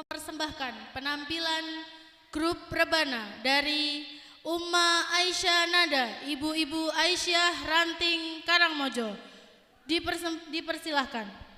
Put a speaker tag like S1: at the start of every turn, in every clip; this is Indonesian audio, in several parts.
S1: mempersembahkan penampilan grup rebana dari Umma Aisyah Nada, Ibu-Ibu Aisyah Ranting Karangmojo. Dipersilahkan.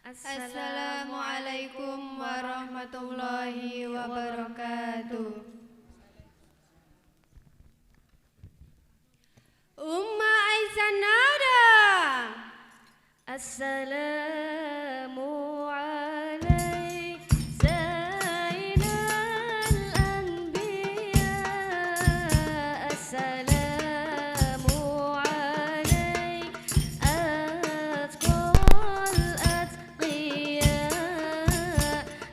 S2: Assalamualaikum warahmatullahi wabarakatuh. Umma Aisyah Nada. Assalamu alaik Zainal Anbiya. Assalamu alaik Atqal Atqiya.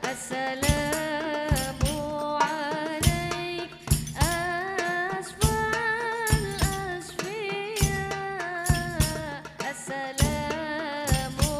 S2: Assalamu alaik Asfal Asfiya. Assalamu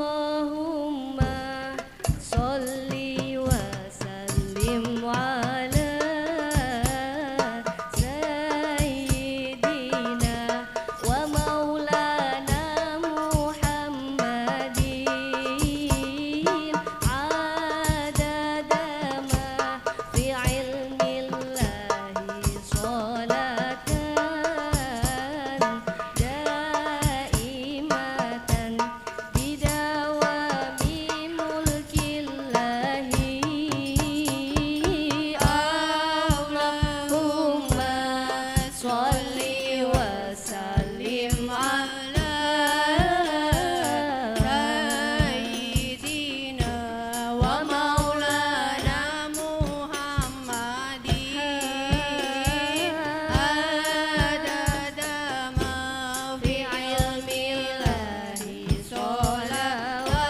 S2: Allahumma sholli wa sallim ala sayyidina wa maulana Muhammadin adada ma fi ilmillahi sholatan daimatan bidawami mulkillahi Allahumma sholli wa sallim ala sayyidina wa maulana Muhammadin adada ma fi ilmillahi sholawat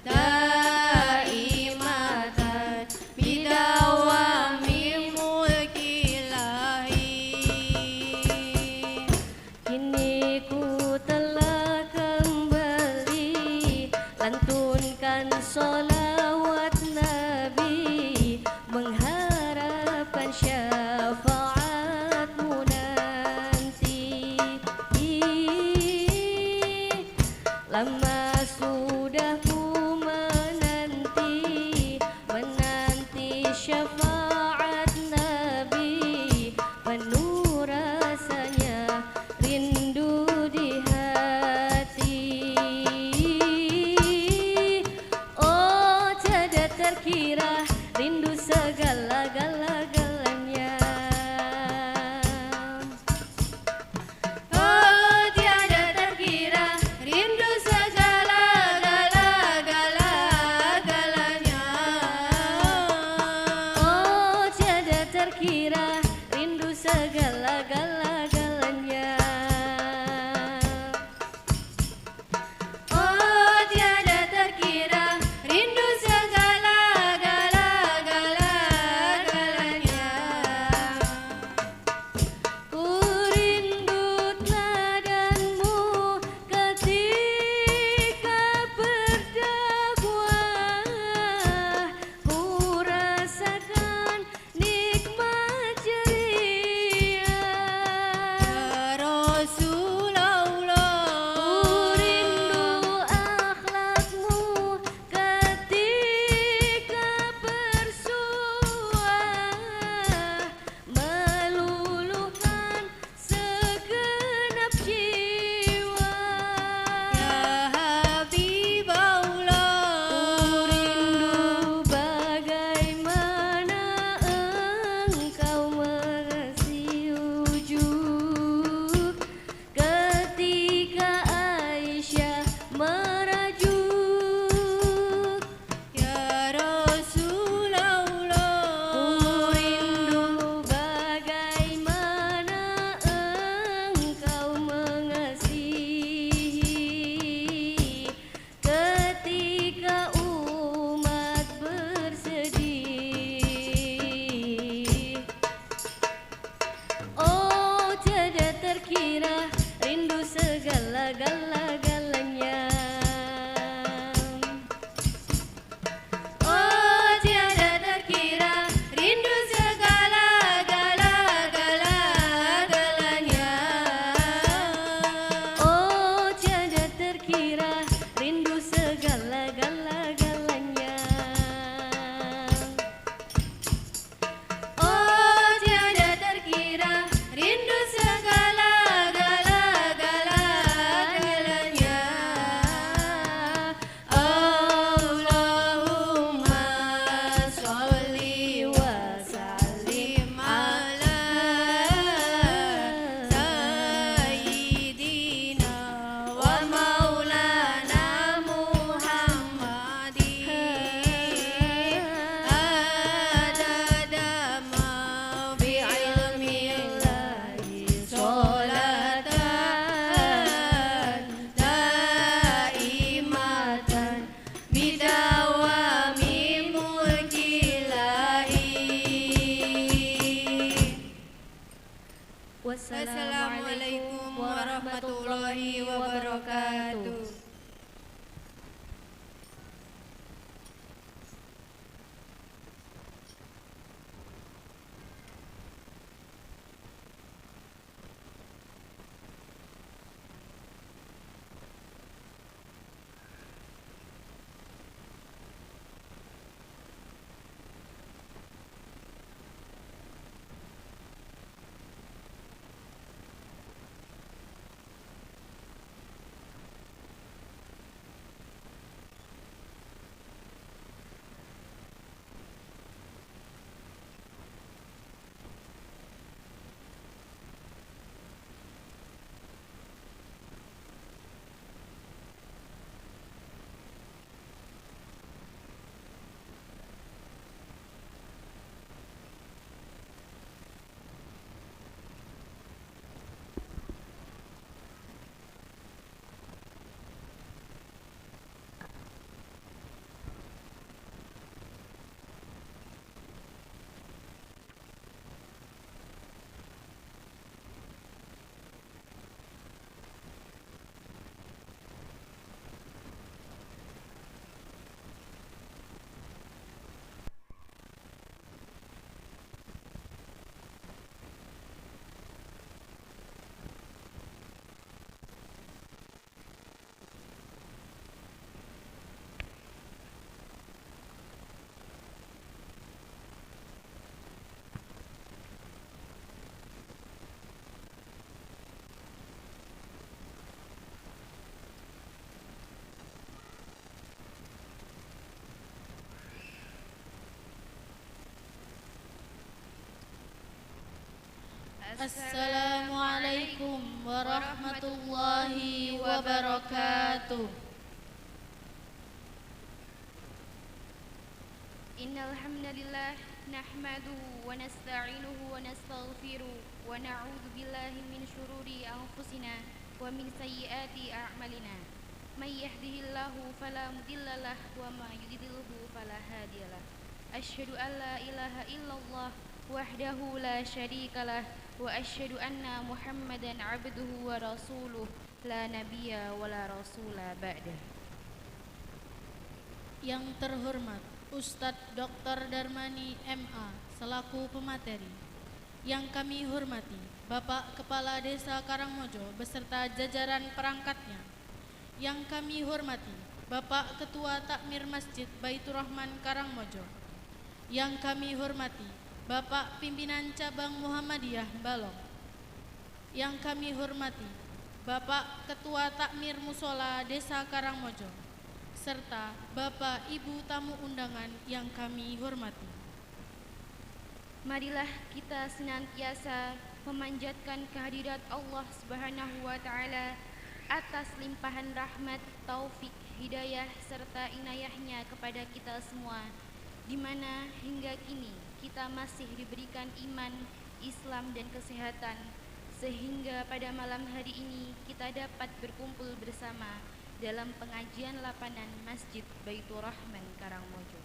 S2: daimatan bidawami mulkillahi. Kini ku telah kembali lantunkan sholawat Nabi, mengharapkan syafaatmu nanti. Lama sudah ku menanti syafaat Nabi, penuh rasanya rindu di hati. Oh tiada terkira rindu segala-galanya. Oh tiada terkira rindu segala-galanya. Oh tiada terkira rindu segala-galanya. Oh tiada terkira rindu segala-galanya. Wassalamualaikum warahmatullahi wabarakatuh.
S1: Assalamualaikum warahmatullahi wabarakatuh.
S3: Innal hamdalillah nahmaduhu wa nasta'inuhu wa nastaghfiruh wa na'udzu billahi min syururi anfusina wa min sayyiati a'malina. May yahdihillahu fala mudhillalah wa may yudhlilhu fala hadiyalah. Asyhadu an la ilaha illallah wahdahu la syarikalah wa asyhadu anna Muhammadan abduhu wa rasuluh la nabiyya wa la rasula ba'dah.
S1: Yang terhormat Ustadz Dr. Darmani MA selaku pemateri. Yang kami hormati Bapak Kepala Desa Karangmojo beserta jajaran perangkatnya. Yang kami hormati Bapak Ketua Takmir Masjid Baitur Rahman Karangmojo. Yang kami hormati Bapak Pimpinan Cabang Muhammadiyah Balong. Yang kami hormati Bapak Ketua Takmir Musola Desa Karangmojo, serta Bapak Ibu tamu undangan yang kami hormati.
S3: Marilah kita senantiasa memanjatkan kehadirat Allah Subhanahu wa taala atas limpahan rahmat, taufik, hidayah serta inayahnya kepada kita semua, di mana hingga kini kita masih diberikan iman, Islam dan kesehatan, sehingga pada malam hari ini kita dapat berkumpul bersama dalam pengajian lapangan Masjid Baitur Rahman Karangmojo.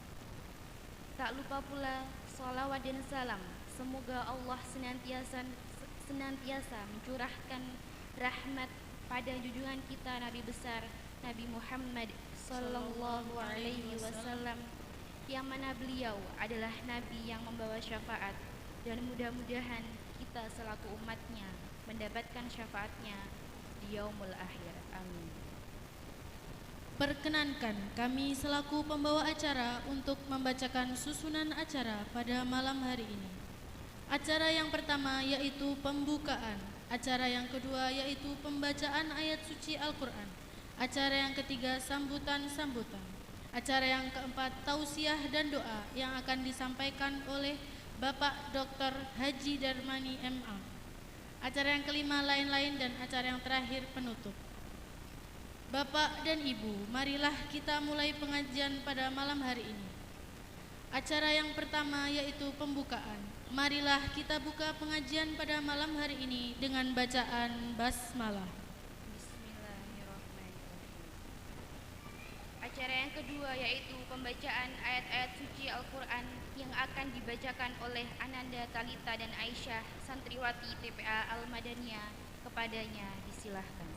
S3: Tak lupa pula salawat dan salam, semoga Allah senantiasa mencurahkan rahmat pada junjungan kita Nabi besar Nabi Muhammad sallallahu alaihi wasallam, yang mana beliau adalah Nabi yang membawa syafaat, dan mudah-mudahan kita selaku umatnya mendapatkan syafaatnya di yaumul akhir. Amin.
S1: Perkenankan kami selaku pembawa acara untuk membacakan susunan acara pada malam hari ini. Acara yang pertama yaitu pembukaan, acara yang kedua yaitu pembacaan ayat suci Al-Quran, acara yang ketiga sambutan-sambutan, acara yang keempat tausiah dan doa yang akan disampaikan oleh Bapak Dr. Haji Darmani MA. Acara yang kelima lain-lain, dan acara yang terakhir penutup. Bapak dan Ibu, marilah kita mulai pengajian pada malam hari ini. Acara yang pertama yaitu pembukaan. Marilah kita buka pengajian pada malam hari ini dengan bacaan basmalah.
S3: Bismillahirrahmanirrahim. Acara yang kedua yaitu pembacaan ayat-ayat suci Al-Quran yang akan dibacakan oleh Ananda Talita dan Aisyah, santriwati TPA Al-Madaniyah. Kepadanya disilahkan.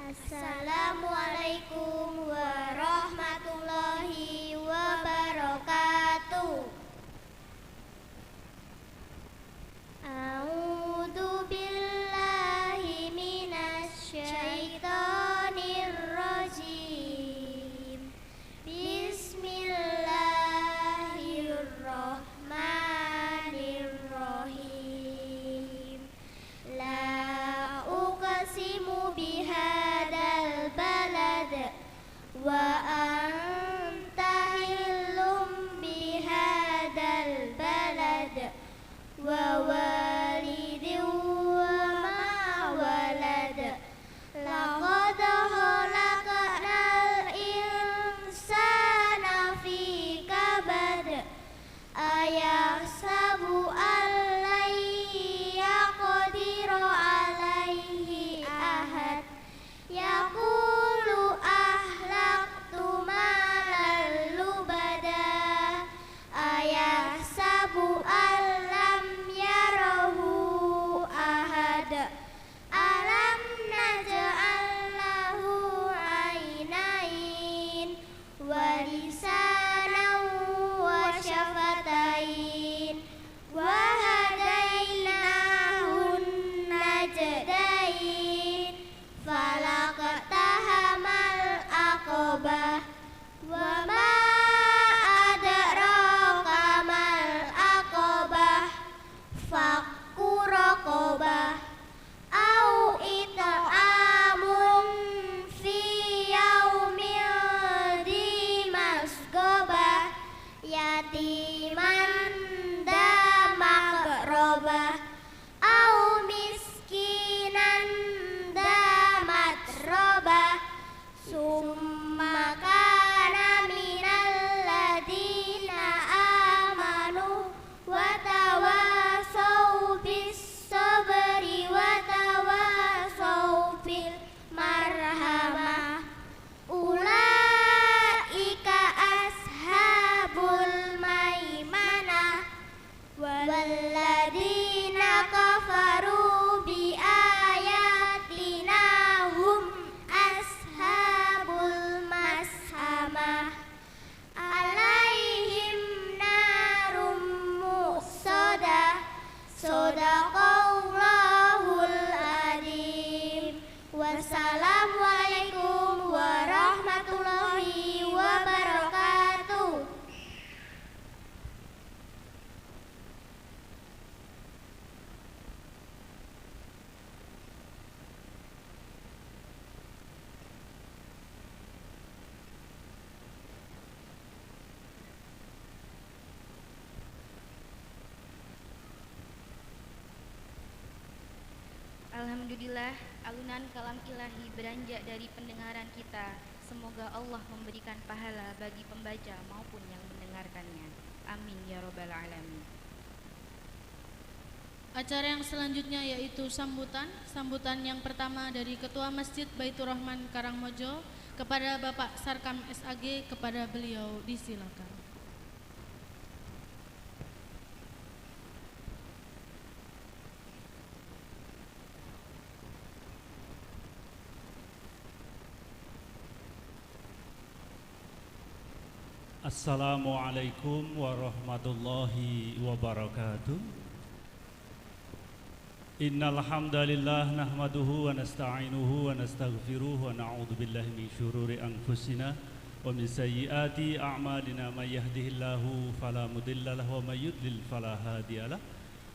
S4: Assalamualaikum warahmatullahi wabarakatuh. A'udzu billahi minasy syaithanir rajim. Bismillahirrahmanirrahim. La uqsimu bihadzal balad wa anta hillum bihadzal balad wa walidin wa ma walad. Laqad khalaqnal insana fi kabad. Ayahsabu an lan yaqdira alaihi ahad. Yaqulu ahlaktu malan lubada. Ayahsabu an lam yarahu ahad. Alam naj'al lahu ainain wa lisanan wa syafatain wa hadainahun najdain. Falaqtahamal aqabah wa ma adraka mal aqabah. Fakku raqabah au it'amun fi yaumin dhi masghabah. Yatiman dha maqrabah au miskinan dha matrabah. Summa kana minal ladina amanu wa tawasau bis sabri wa tawasau bil marhamah. Ulaika ashabul maimanah. Walladina kafaru bi ayatina hum ashabul mashamah. Alaihim narum muqsadah. Shadaqallahul adzim. Wassalamualaikum warahmatullahi wabarakatuh.
S3: Alhamdulillah, alunan kalam ilahi beranjak dari pendengaran kita. Semoga Allah memberikan pahala bagi pembaca maupun yang mendengarkannya. Amin ya robbal alamin.
S1: Acara yang selanjutnya yaitu sambutan yang pertama dari Ketua Masjid Baitur Rahman Karangmojo kepada Bapak Sarkam SAG. Kepada beliau disilakan.
S5: Assalamualaikum warahmatullahi wabarakatuh. Innal hamdalillah nahmaduhu wa nasta'inuhu wa nastaghfiruhu wa na'udzu billahi min syururi anfusina wa min sayyiati a'malina. May yahdihillahu fala mudilla lahu wa may yudlil fala hadiyalah.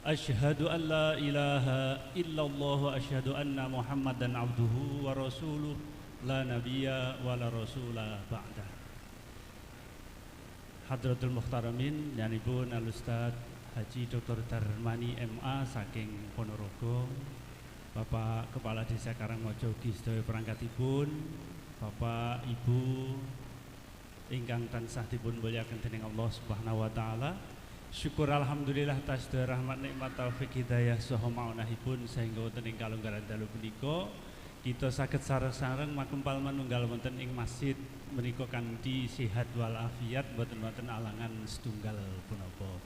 S5: Asyhadu an la ilaha illallah wa asyhadu anna Muhammadan abduhu wa rasuluh la nabiyya wa la rasula ba'da. Hadratul Muhtaramin nyanipun Al-Ustaz Haji Dr. Darmani MA saking Ponorogo, Bapak Kepala Desa Karangmojo ugi sedaya perangkatipun, Bapak Ibu ingkang tansah dipun mulyakaken dening Allah Subhanahu wa taala. Syukur alhamdulillah atas rahmat nikmat taufik hidayah saha maunahipun sehingga wonten ing kalunggaran dalu punika kita saged sareng-sareng makempal manunggal wonten ing masjid menika kanthi sehat wal afiat boten wonten alangan setunggal punapa.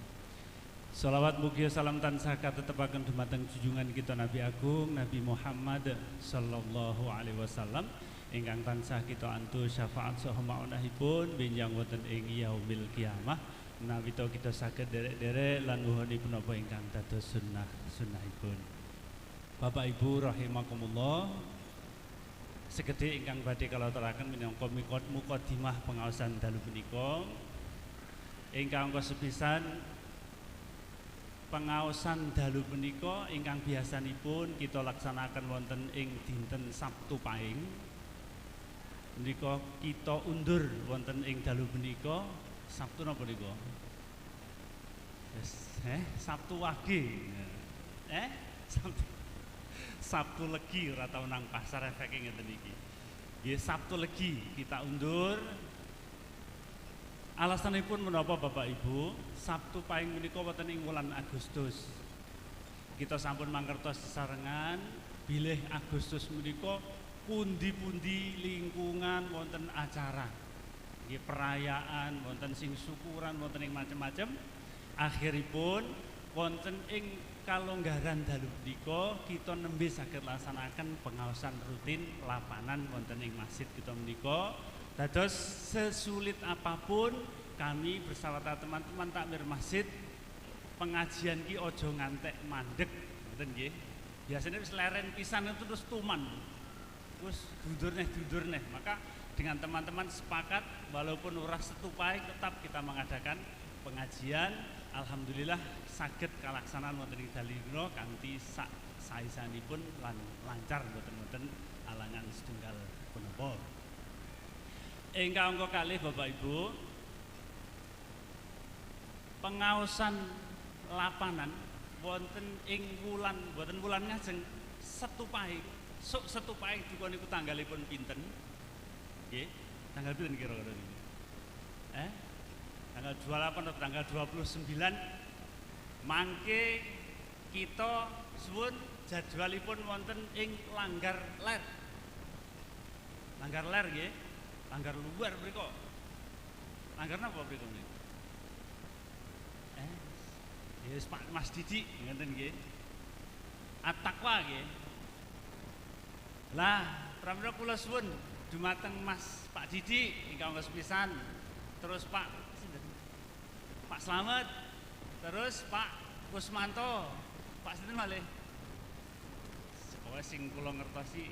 S5: Shalawat mugia salam tansah katetepaken dumateng junjungan kita Nabi Agung Nabi Muhammad sallallahu alaihi wasallam ingkang tansah kita antu syafaat saha maunahipun benjang wonten ing yaumil kiamah. Nawita kita saged derek-derek lan nuhunipun apa ingkang dados sunnahipun. Bapak Ibu rahimakumullah, sekedhik ingkang badhe kula aturaken minangka mukadimah pengaosan dalu punika. Ingkang kasepisan pengaosan dalu punika ingkang biasanipun kita laksanaken wonten ing dinten Sabtu Pahing. Menika kita undur wonten ing dalu punika Sabtu napa niku? Sabtu Wage. Sabtu Legi ora tau nang pasar efeke ngeten iki. Nggih Sabtu Legi kita undur. Alasanipun menapa Bapak Ibu? Sabtu Pahing menika wonten ing wulan Agustus. Kita sampun mangertos sesarengan bilih Agustus menika pundi-pundi lingkungan wonten acara. Nggih perayaan wonten sing syukuran wonten ing macem-macem. Akhiripun wonten ing kalonggaran dalu punika kita nembe saged laksanaken pengaosan rutin lapanan wonten ing masjid kita menika. Dados sesulit apapun kami bersama teman-teman takmir masjid pengajian ki aja ngantek mandek ngoten nggih. Biasanya wis leren pisan itu terus tuman. Terus dundur neh. Maka dengan teman-teman sepakat walaupun ora Setu Pahing tetap kita mengadakan pengajian. Alhamdulillah saged kalaksanaan wonten ing dalina kanthi saesanipun lan lancar mboten alangan setunggal punapa. Ingkang angka kalih Bapak Ibu, pengaosan lapanan wonten ing wulan mboten wulan ngajeng Setu Pahing. Sok Setu Pahing dikon niku tanggalipun pinten? Nggih, tanggal pinten kira-kira niki? Tanggal 28 atau tanggal 29 mangke kita suwun jadwalipun wonten ing Langgar Ler. Langgar Ler nggih. Langgar luar mriku. Langgar napa mriku niku? Yes, Pak Mas Didi ngenten nggih. At-Taqwa nggih. Lah, pramila kula suwun dumateng Mas Pak Didi ingkang sepisan, terus Pak Slamet, terus Pak Kusmanto, Pak sinten malih? Pokoke sing kula ngertosi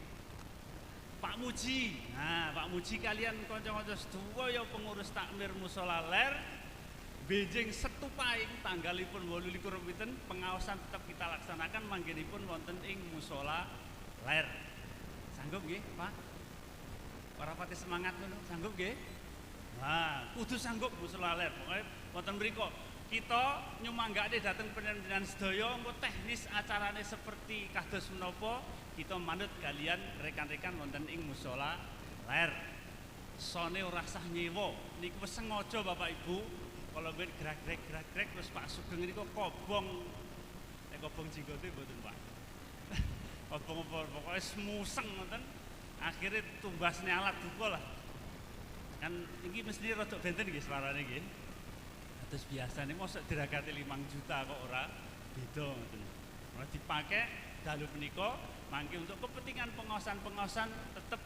S5: Pak Muji. Nah, Pak Muji kalian kanca-kanca sedaya pengurus takmir Mushola Ler benjing Setu Pahing tanggalipun 28 pinten pengaosan tetap kita laksanakan manggenipun wonten ing Mushola Ler. Sanggup nggih, Pak? Para pati semangat ngono, sanggup nggih? Nah, kudu sanggup Mushola Ler. Pokoke wonten mriku kita nyumanggake dhateng panjenengan sedaya engko teknis acarane seperti kados menapa kita manut kalian rekan-rekan wonten ing Mushola Ler. Sone ora sah nyewa. Niku wis sengaja Bapak Ibu. Kalau ben gerak-gerak terus Pak Sugeng niku kobong. Kobong jenggote mboten Pak. Kobong apa pokoke semuseng ngoten. Akhire tumbasne alat duka lah. Kan iki mesti rada benten nggih suarane nggih. Terus biasanya mosok diragati 5 juta kok ora beda ngoten. Ora dipakai dalu punika mangke untuk kepentingan pengawasan tetap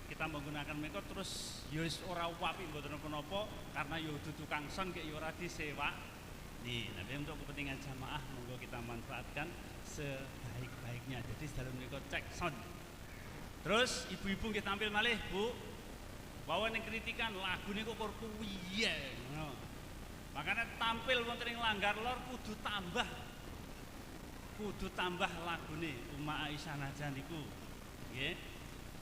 S5: kita menggunakan mereka terus yus ora wapi mboten napa-napa karena yo tukang son kek yo ora disewa. Nih, tapi untuk kepentingan jamaah monggo kita manfaatkan sebaik-baiknya. Jadi dalu menika cek son. Terus ibu-ibu nggih tampil malih, Bu. Bahwa ning kritikan lagu niku kok piye ngono. Makanya tampil wonten ing Langgar Lor kudu tambah kudu tambah lagune Umma Aisyah najan niku. Nggih.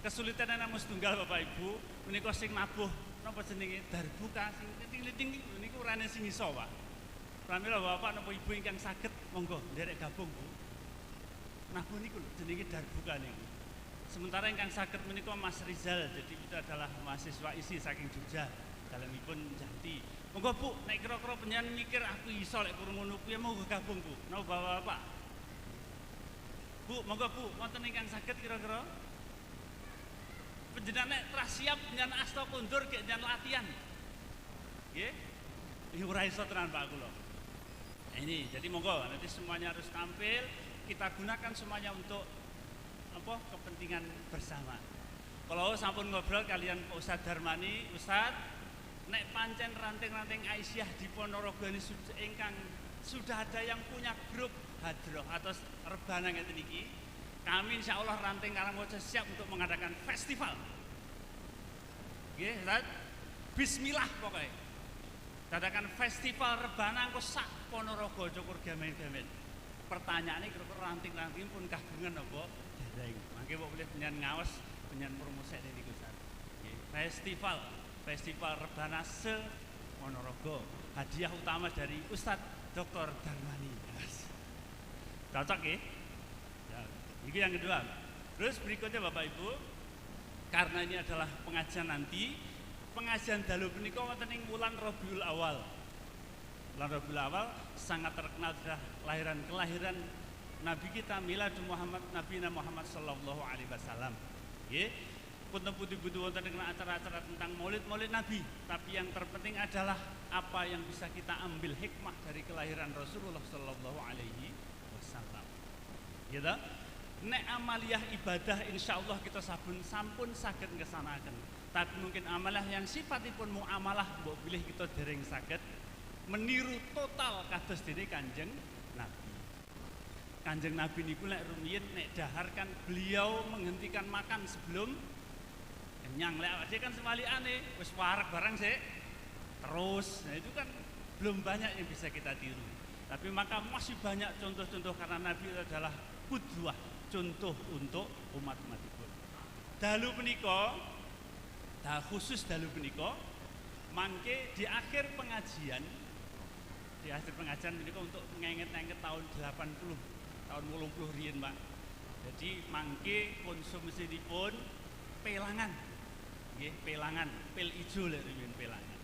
S5: Kesulitan namung setunggal Bapak Ibu, menika sing nabuh napa jenenge darbuka sing ting-ting niku urane sing iso, Pak. Pramila Bapak napa Ibu ingkang saged monggo nderek gabung, Bu. Nabuh niku lho jenenge darbuka niku. Sementara ingkang saged menika Mas Rizal, jadi itu adalah mahasiswa isi saking Jogja, dalemipun Jati. Monggo Bu, nek kira-kira panjenengan mikir aku iso lek kurang ngono kuwi monggo gabung, Bu. Napa Bapak? Bu, monggo Bu, wonten ingkang saged kira-kira? Panjenengan nek teras siap panjenengan asta kondur gek panjenengan latihan. Nggih? Iki ora iso tenan Pak kula. Nah, ini, jadi monggo nanti semuanya harus tampil, kita gunakan semuanya untuk apa kepentingan bersama. Kalau sampun ngobrol kalian Pak Ustadz Darmani, Ustadz, nek pancen ranting-ranting Aisyah di Ponorogo ini sudah ada yang punya grup hadroh atau rebana ngeten iki. Kami insya Allah ranting Karangmojo siap untuk mengadakan festival. Nggih, Ustadz. Bismillah pokoknya. Adakan festival rebana engko sak Ponorogo cukur gamen-gamen. Pertanyaane kira-kira ranting-ranting pun kagungan apa? Dereng. Mangke kok boleh penyan ngaos, penyan promosek niku Ustaz. Festival rebana se Ponorogo. Hadiah utama dari Ustadz Dr. Darmani. Cocok ya? Ya, itu yang kedua. Terus berikutnya Bapak Ibu, karena ini adalah pengajian nanti, pengajian dalu punika wonten ing wulan Rabiul Awal. Bulan Rabiul Awal sangat terkenal adalah kelahiran Nabi kita Miladul Muhammad Nabi Muhammad sallallahu alaihi wasallam. Nggih. Punten putih-putih wonten ing acara-acara tentang Maulid Nabi, tapi yang terpenting adalah apa yang bisa kita ambil hikmah dari kelahiran Rasulullah sallallahu alaihi wasallam. Gitu? Nek amaliyah ibadah insyaallah kita sampun saged ngesanaken. Tapi mungkin amalah yang sifatipun muamalah mbok pilih kita dereng saged meniru total kados dene Kanjeng Nabi. Kanjeng Nabi niku lek rumiyin nek dahar kan beliau menghentikan makan sebelum kenyang. Lek awake kan sewalikane wis wareg barang sik terus. Nah itu kan belum banyak yang bisa kita tiru. Tapi maka masih banyak contoh-contoh karena Nabi adalah qudwah, contoh untuk umat-umatipun. Dalu punika khusus dalu punika mangke di akhir pengajian menika untuk ngenget-ngenget tahun 80 tahun 80 riyen Pak. Jadi mangke konsumsinipun pelangan. Nggih, pelangan, pil ijo lek riyen pelangan.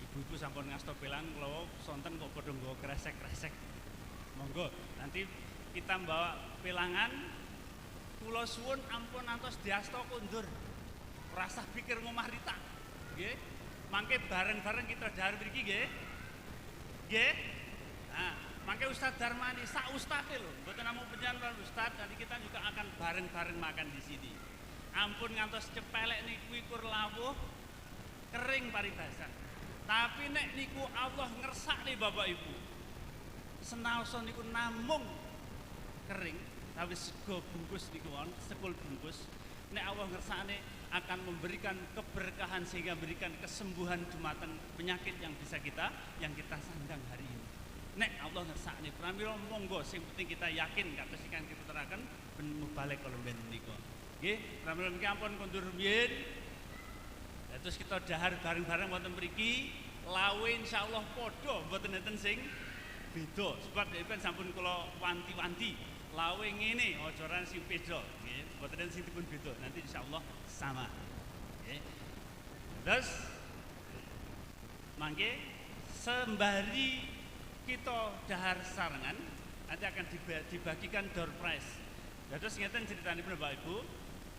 S5: Ibu-ibu sampun ngasta pelang kula sonten kok padha nggawa kresek-kresek. Monggo nanti kita bawa pelangan kula suwun ampun antos diasta kondur. Rasa pikir ngomah rita. Nggih. Mangke bareng-bareng kita dahar mriki nggih. Nggih. Nah, mangke Ustadz Darmani sak ustadz lho, mboten namung panjenengan Ustadz, nanti kita juga akan bareng-bareng makan di sini. Ampun ngantos cepelek niku ikur lawuh kering paribasan. Tapi nek niku Allah ngersakne Bapak Ibu. Senaosa niku namung kering, tapi sego bungkus niku won, sekul bungkus. Nek Allah ngersakne akan memberikan keberkahan sehingga memberikan kesembuhan dumateng penyakit yang kita sandang hari ini. Nek Allah ngersakne pramila monggo sing penting kita yakin kados ikan kita teraken ben mubalik kala mben menika. Nggih, pramila niki ampun kondur rumiyin. Terus kita dahar bareng-bareng wonten mriki, lawe insyaallah padha mboten enten sing beda. Sebab dhewe sampun kula wanti-wanti, lawe ngene aja ora sing beda, nggih. Mboten enten sing dipun beda. Nanti insyaallah sama. Nggih. Terus mangke sembari kita dahar sarengan nanti akan dibagikan door prize. Terus ngeten critanipun Bapak Ibu.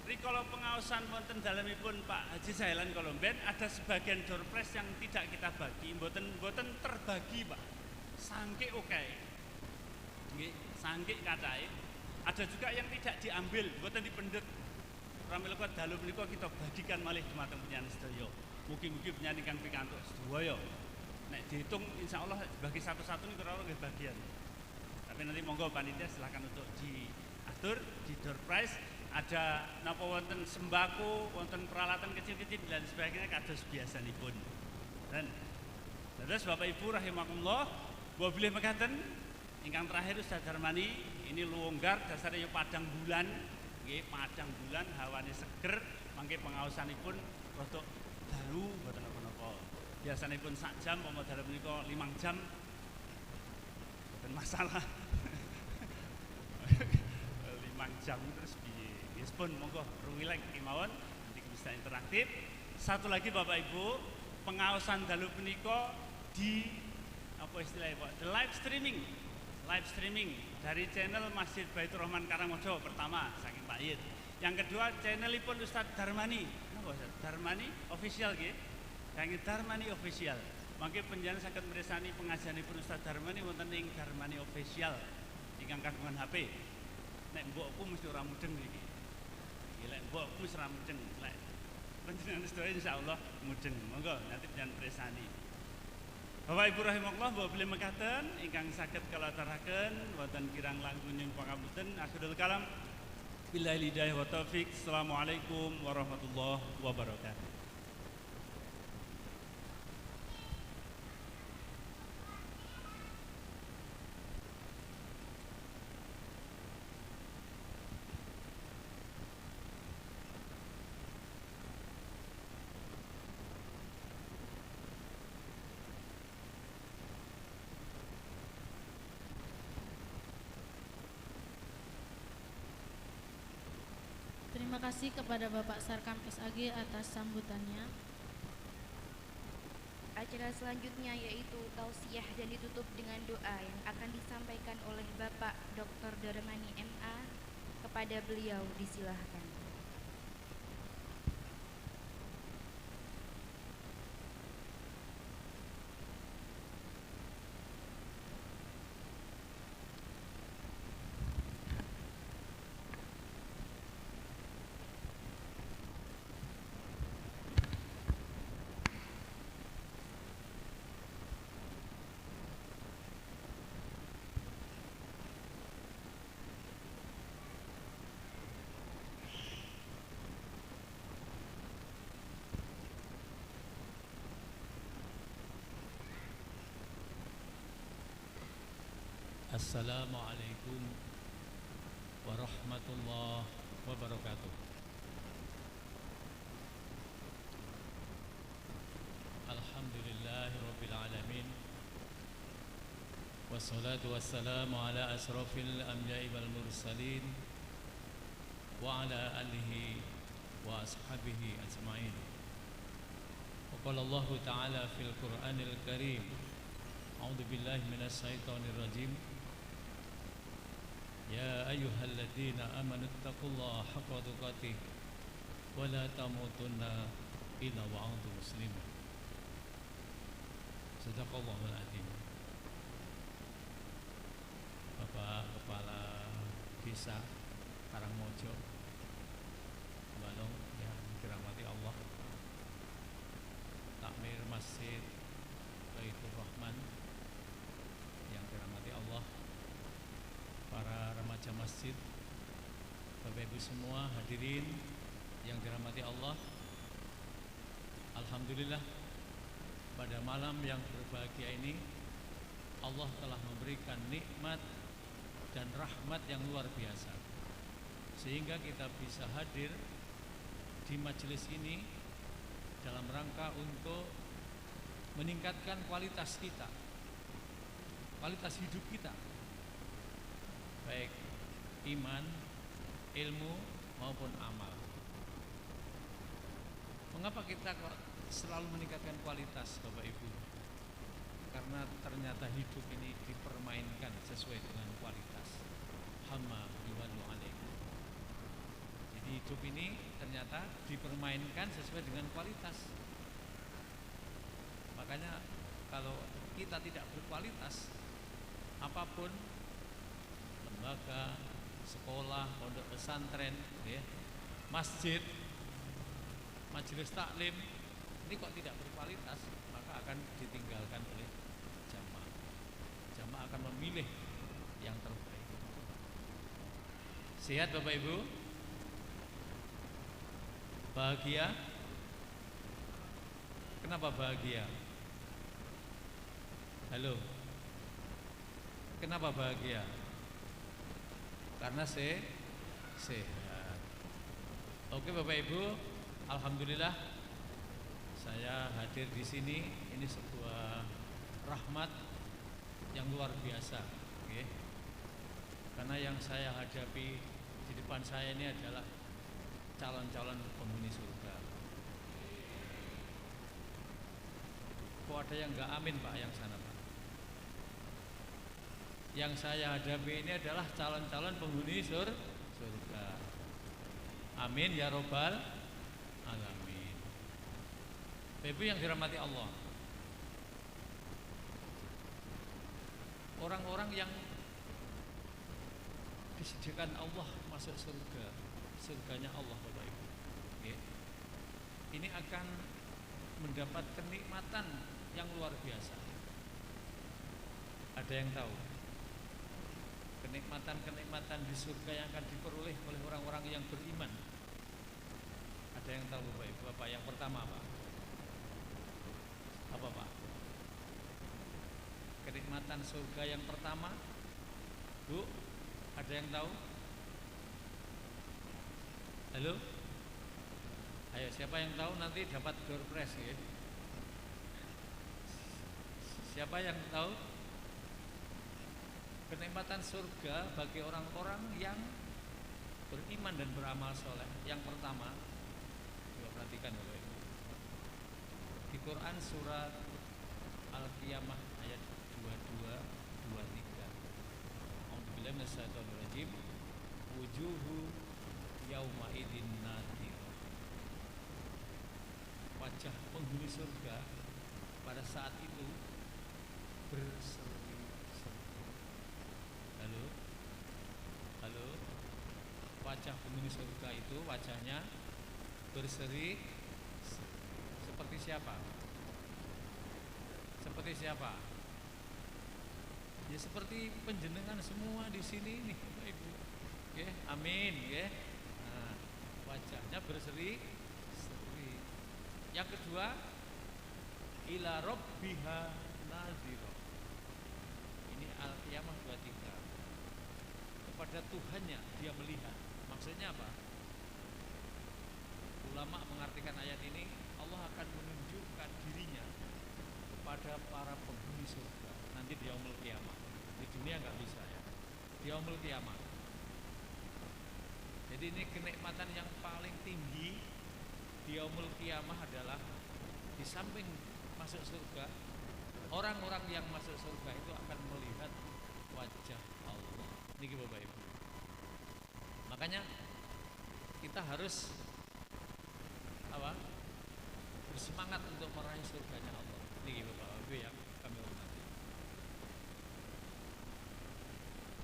S5: Rikala pengaosan wonten dalemipun Pak Haji Sailan Kolomben ada sebagian door prize yang tidak kita bagi, mboten terbagi Pak. Sangke oke. Nggih, sangke kathahe. Ada juga yang tidak diambil, mboten dipendet. Pramila dalu menika kita bagikan malih dumateng penyanyi sedaya. Mugi-mugi penyanyi kang pikantuk sedaya. Nek dihitung insyaallah bagi satu-satu niku ora nggih bagian. Tapi nanti monggo panitia silakan untuk diatur di door prize. Ada napa wonten sembako, wonten peralatan kecil-kecil dan sebagainya kados biasanipun. Dan terus Bapak Ibu rahimakumullah, wa bilih mekaten Ingkang terakhir Ustaz Darmani, ini longgar dasarnya padang bulan, nggih padang bulan hawane seger, mangke pengaosanipun rada dalu mboten napa-napa. Biasanipun sak jam, umpama dalu menika 5 jam. Mboten masalah. 5 jam terus piye? Nggih pun monggo ruwilek kemawon, nanti bisa interaktif. Satu lagi Bapak Ibu, pengaosan dalu menika di apa istilahnya Pak? Live streaming dari channel Masjid Baitur Rahman Karangmojo pertama saking Pak Yid. Yang kedua channelipun Ustadz Darmani. Napa Ustadz? Darmani official nggih. Kangge Darmani official. Mangke panjenengan saged mirsani pengajianipun Ustadz Darmani wonten ing Darmani official ingkang kagungan HP. Nek mbokku mesti ora mudeng iki. Lek mbokku wis ora mudeng, lek panjenengan sedaya insyaallah mudeng. Monggo nanti panjenengan mirsani. Bapak Ibu rahimakumullah, mbok bilih mekaten ingkang saged kula aturaken wonten kirang langkung nyuwun pangapunten. Akhirul kalam. Billahi hidayah wa taufik. Assalamualaikum warahmatullahi wabarakatuh.
S1: Terima kasih kepada Bapak Sarkam SAG atas sambutannya.
S3: Acara selanjutnya yaitu tausiah dan ditutup dengan doa yang akan disampaikan oleh Bapak Dr. Darmani MA. Kepada beliau disilahkan.
S6: Assalamualaikum warahmatullahi wabarakatuh. Alhamdulillahi rabbil alamin. Wassalatu wassalamu ala asrafil anbiya'i wal mursalin wa ala alihi wa ashabihi ajma'in. Wa qala Allah ta'ala fil Qur'anil Karim, a'udzu billahi minasy syaithanir rajim. Ya ayyuhalladzina amanu taqullaha haqqa tuqatih wa la tamutunna illa wa antum muslimun. Sadaqallahul azim. Bapak Kepala Desa Karangmojo Balong yang dirahmati Allah, Takmir Masjid Baitur Rahman yang dirahmati Allah, para remaja masjid, Bapak Ibu semua hadirin yang dirahmati Allah. Alhamdulillah, pada malam yang berbahagia ini Allah telah memberikan nikmat dan rahmat yang luar biasa, sehingga kita bisa hadir di majelis ini dalam rangka untuk meningkatkan kualitas kita, kualitas hidup kita, baik iman, ilmu maupun amal. Mengapa kita kok selalu meningkatkan kualitas, Bapak Ibu? Karena ternyata hidup ini dipermainkan sesuai dengan kualitas. Hamma biwanu alaikum. Jadi hidup ini ternyata dipermainkan sesuai dengan kualitas. Makanya kalau kita tidak berkualitas, apapun, lembaga, sekolah, pondok pesantren, ya, masjid, majelis taklim, ini kok tidak berkualitas, maka akan ditinggalkan oleh jamaah. Jamaah akan memilih yang terbaik. Sehat Bapak Ibu? Bahagia? Kenapa bahagia? Halo? Kenapa bahagia? Karena sehat. Oke Bapak Ibu, alhamdulillah saya hadir di sini. Ini sebuah rahmat yang luar biasa, okay? Karena yang saya hadapi di depan saya ini adalah calon-calon penghuni surga. Kok ada yang nggak amin Pak yang sana Pak? Yang saya hadapi ini adalah calon-calon penghuni surga. Amin ya robbal alamin. Ibu yang dirahmati Allah, orang-orang yang disediakan Allah masuk surga, surganya Allah Bapak Ibu, okay? Ini akan mendapat kenikmatan yang luar biasa. Ada yang tahu kenikmatan-kenikmatan di surga yang akan diperoleh oleh orang-orang yang beriman? Ada yang tahu Bapak Ibu apa? Yang pertama Pak, apa Pak? Kenikmatan surga yang pertama, Bu, ada yang tahu? Halo? Ayo, siapa yang tahu nanti dapat door prize ya? Siapa yang tahu? Kenikmatan surga bagi orang-orang yang beriman dan beramal soleh. Yang pertama, coba perhatikan Bapak Ibu. Di Quran surat Al-Qiyamah ayat 22, 23. Alhamdulillah minasyaitonirrajim. Wujuhu yauma idzin nadhirah. Wajah penghuni surga pada saat itu berseri-seri. Halo? Halo? Wajah penghuni surga itu wajahnya berseri. Seperti siapa? Seperti siapa? Ya seperti penjenengan semua di sini nih, Bapak Ibu. Oke, amin, ya. Nah, wajahnya berseri-seri. Yang kedua, ila rabbiha nadhirah. Ini Al-Qiyamah 23. Kepada Tuhannya dia melihat. Maksudnya apa? Ulama mengartikan ayat ini, Allah akan menunjukkan dirinya kepada para penghuni surga nanti di yaumul qiyamah. Di dunia nggak bisa ya. Di yaumul qiyamah. Jadi ini kenikmatan yang paling tinggi di yaumul qiyamah adalah di samping masuk surga, orang-orang yang masuk surga itu akan melihat wajah Allah. Niki Bapak Ibu. Makanya kita harus apa? Bersemangat untuk meraih surganya Allah. Niki Bapak Ibu yang kami hormati.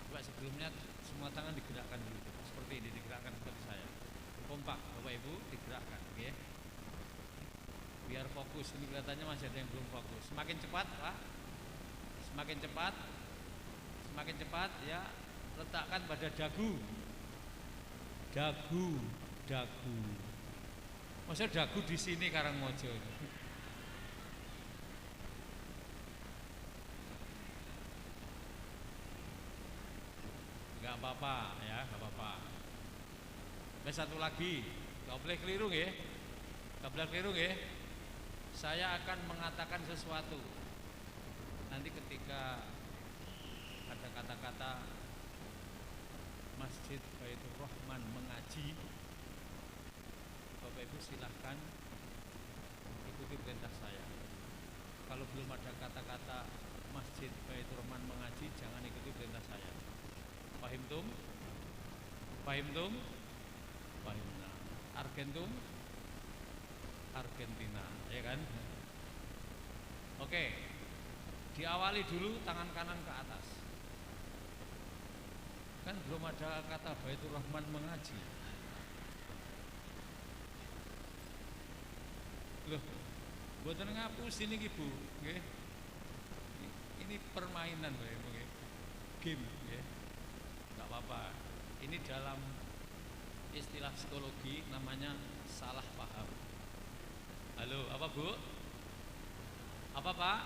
S6: Coba sebelumnya semua tangan digerakkan dulu, seperti ini, digerakkan seperti saya. Kompak Bapak Ibu, digerakkan, oke? Biar fokus. Ini kelihatannya masih ada yang belum fokus. Semakin cepat Pak, semakin cepat ya. Letakkan pada dagu. Maksudnya dagu di sini Karangmojo. Enggak apa-apa ya, enggak apa-apa. Satu lagi, enggak boleh keliru ya. Enggak boleh keliru ya. Saya akan mengatakan sesuatu. Nanti ketika ada kata-kata Masjid Baitur Rahman mengaji, Bapak Ibu silahkan ikuti perintah saya. Kalau belum ada kata-kata Masjid Baitur Rahman mengaji, jangan ikuti perintah saya. Pahim tum? Pahimna. Argentina, ya kan? Oke. Diawali dulu tangan kanan ke atas. Kan belum ada kata Baitur Rahman mengaji. Loh, mboten ngapus ini Ibu, nggih. Ini permainan Bapak Ibu, nggih. Game, nggih. Enggak apa-apa. Ini dalam istilah psikologi namanya salah paham. Halo, apa Bu? Apa Pak?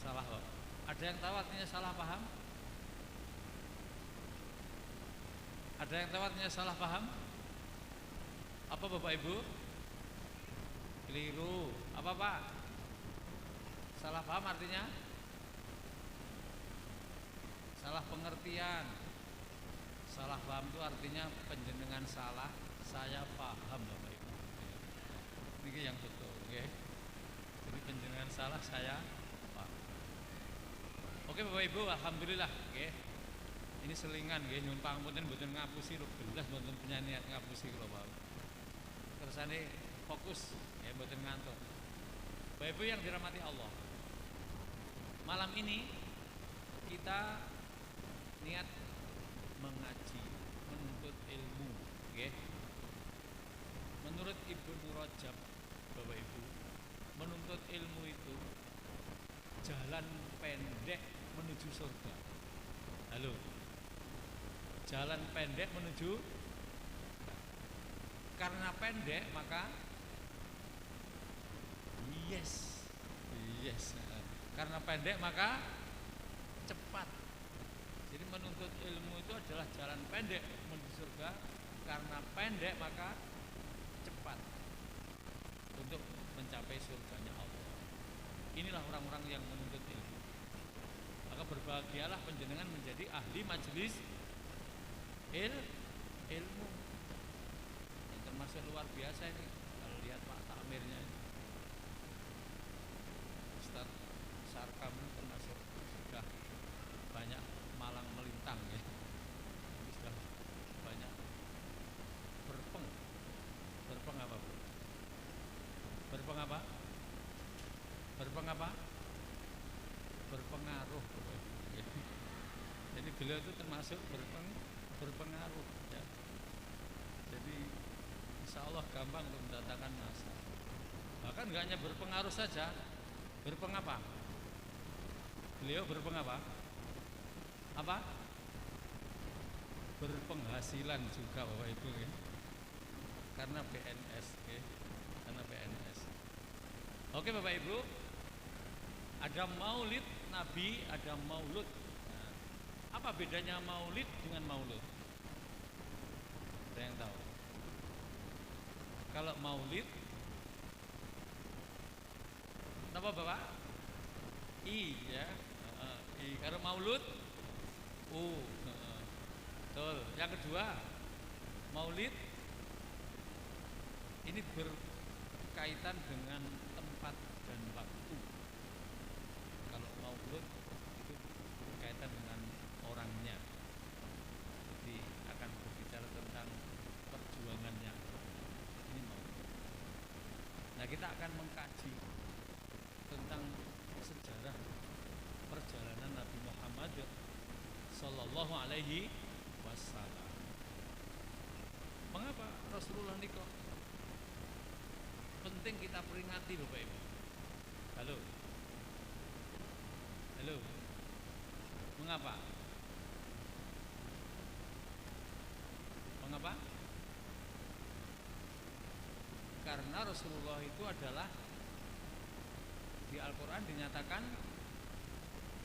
S6: Salah paham. Ada yang tahu artinya salah paham? Ada yang lewatnya salah paham? Apa Bapak Ibu? Keliru. Apa Pak? Salah paham artinya? Salah pengertian. Salah paham itu artinya penjenengan salah, saya paham Bapak Ibu. Ini yang betul, oke? Jadi penjenengan salah, saya paham. Oke Bapak Ibu, alhamdulillah, oke. Ini selingan nggih, nyuwun pangapunten mboten ngapusi lho, belas mboten punya niat ngapusi kula Pak. Kersane fokus ya mboten ngantuk. Bapak Ibu yang dirahmati Allah. Malam ini kita niat mengaji, menuntut ilmu, nggih. Menurut Ibnu Rajab, Bapak Ibu, menuntut ilmu itu jalan pendek menuju surga. Halo. Jalan pendek menuju, karena pendek maka yes, karena pendek maka cepat. Jadi menuntut ilmu itu adalah jalan pendek menuju surga, karena pendek maka cepat untuk mencapai surganya Allah. Inilah orang-orang yang menuntut ilmu. Maka berbahagialah panjenengan menjadi ahli majelis ilmu. Yang termasuk luar biasa ini kalau lihat Pak Takmirnya ini. Ustaz Sarkam termasuk sudah banyak malang melintang ya. Sudah banyak berpeng apa Bu? Berpeng apa? Berpeng apa? Berpengaruh. Jadi beliau itu termasuk berpengaruh ya. Jadi insya Allah gampang untuk mendatangkan masa. Bahkan gak hanya berpengaruh saja, berpeng apa? Beliau berpeng apa? Apa? Berpenghasilan juga Bapak Ibu ya. Karena PNS ya. Karena PNS. Oke Bapak Ibu, ada maulid Nabi, ada maulud. Nah, apa bedanya maulid dengan maulud? Ada yang tahu? Kalau maulid, apa Bapak? Iya. Kalau maulud, betul. Yang kedua, maulid ini berkaitan dengan tempat dan waktu. Kalau maulud itu berkaitan dengan orangnya. Jadi akan berbicara tentang perjuangannya. Ini maulud. Nah, kita akan mengkaji tentang sejarah perjalanan Nabi Muhammad Sallallahu Alaihi Wasallam. Mengapa Rasulullah ini kok penting kita peringati Bapak Ibu? Halo. Mengapa? Karena Rasulullah itu adalah di Al-Quran dinyatakan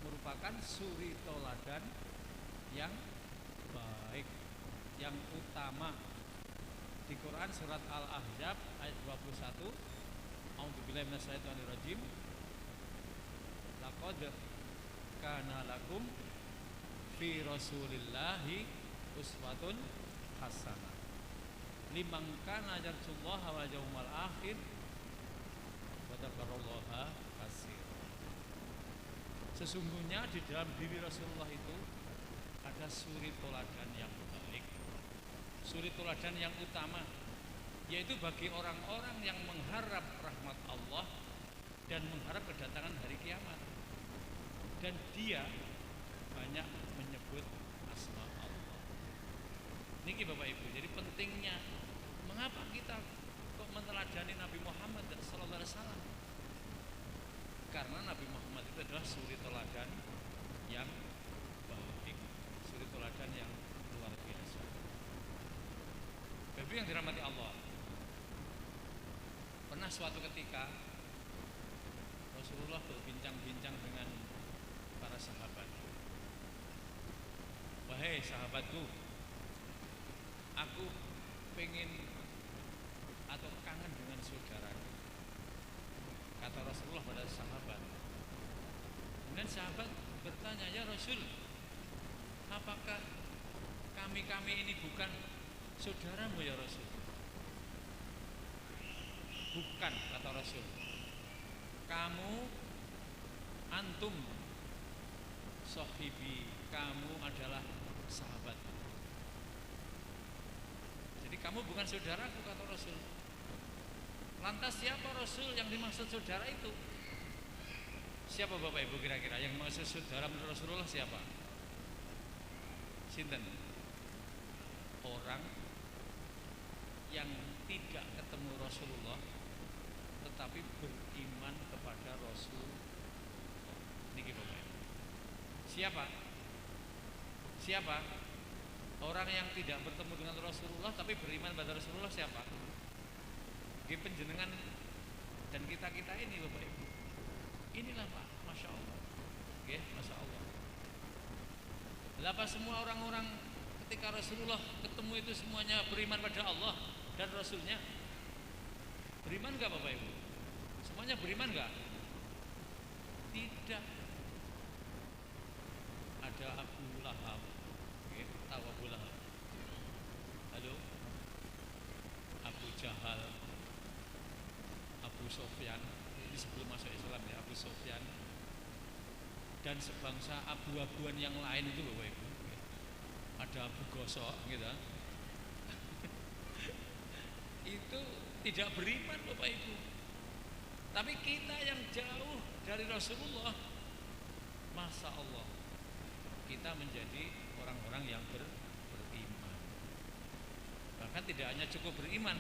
S6: merupakan suri toladan yang baik, yang utama. Di Quran surat Al-Ahzab ayat 21, A'udzubillahi minasyaitonirrajim. Laqad kana lakum fi Rasulillahi uswatun hasanah liman kana yarjullaha wal yawmal akhir wa dzakarallaha katsiran. Sesungguhnya di dalam diri Rasulullah itu ada suri toladan yang baik, suri toladan yang utama, yaitu bagi orang-orang yang mengharap rahmat Allah dan mengharap kedatangan hari kiamat. Dan dia banyak menyebut asma Allah. Niki Bapak Ibu, jadi pentingnya mengapa kita kok meneladani Nabi Muhammad sallallahu alaihi wasallam? Karena Nabi Muhammad itu adalah suri teladan yang baik, suri teladan yang luar biasa. Bapak Ibu yang dirahmati Allah, pernah suatu ketika Rasulullah berbincang-bincang dengan para sahabat. Wahai sahabatku, aku pengen atau kangen dengan saudara. Kata Rasulullah pada sahabat. Kemudian sahabat bertanya, ya Rasul, apakah kami ini bukan saudaramu ya Rasul? Bukan, kata Rasul. Kamu, antum, sahibi, kamu adalah sahabat. Jadi kamu bukan saudaraku, kata Rasul. Lantas siapa Rasul yang dimaksud saudara itu? Siapa Bapak Ibu kira-kira yang maksud saudara menurut Rasulullah siapa? Sinten? Orang yang tidak ketemu Rasulullah tetapi beriman kepada Rasul. Niki Bapak Ibu. Siapa? Siapa? Orang yang tidak bertemu dengan Rasulullah tapi beriman pada Rasulullah siapa? Nggih penjenengan dan kita-kita ini Bapak Ibu. Inilah Pak, Masya Allah. Oke, Masya Allah. Lapa semua orang-orang ketika Rasulullah ketemu itu semuanya beriman pada Allah dan Rasulnya. Beriman gak Bapak Ibu? Semuanya beriman gak? Tidak. Ada Abu Lahab. Oke, tahu Abu Lahab? Halo? Abu Jahal, Abu Sofyan. Ini sebelum masuk Islam ya, Abu Sofyan dan sebangsa abu-abuan yang lain itu Bapak Ibu. Ada Abu Gosok gitu. Itu tidak beriman Bapak Ibu. Tapi kita yang jauh dari Rasulullah, Masya Allah, kita menjadi orang-orang yang beriman. Bahkan tidak hanya cukup beriman,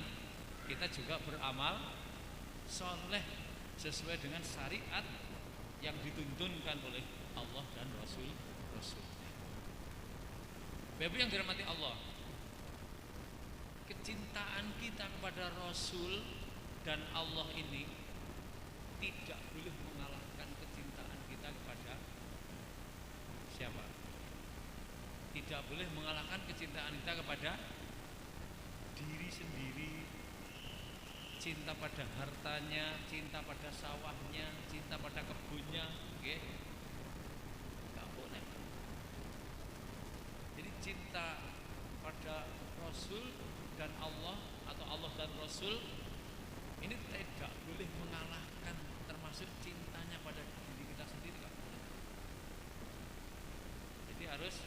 S6: kita juga beramal soleh sesuai dengan syariat yang dituntunkan oleh Allah dan Rasul-Rasulnya. Bapak yang dirahmati Allah, kecintaan kita kepada Rasul dan Allah ini tidak boleh mengalahkan kecintaan kita kepada siapa? Tidak boleh mengalahkan kecintaan kita kepada diri sendiri. Cinta pada hartanya, cinta pada sawahnya, cinta pada kebunnya, oke? Gak boleh. Jadi cinta pada Rasul dan Allah atau Allah dan Rasul ini tidak boleh mengalahkan termasuk cintanya pada diri kita sendiri, gak boleh. Jadi harus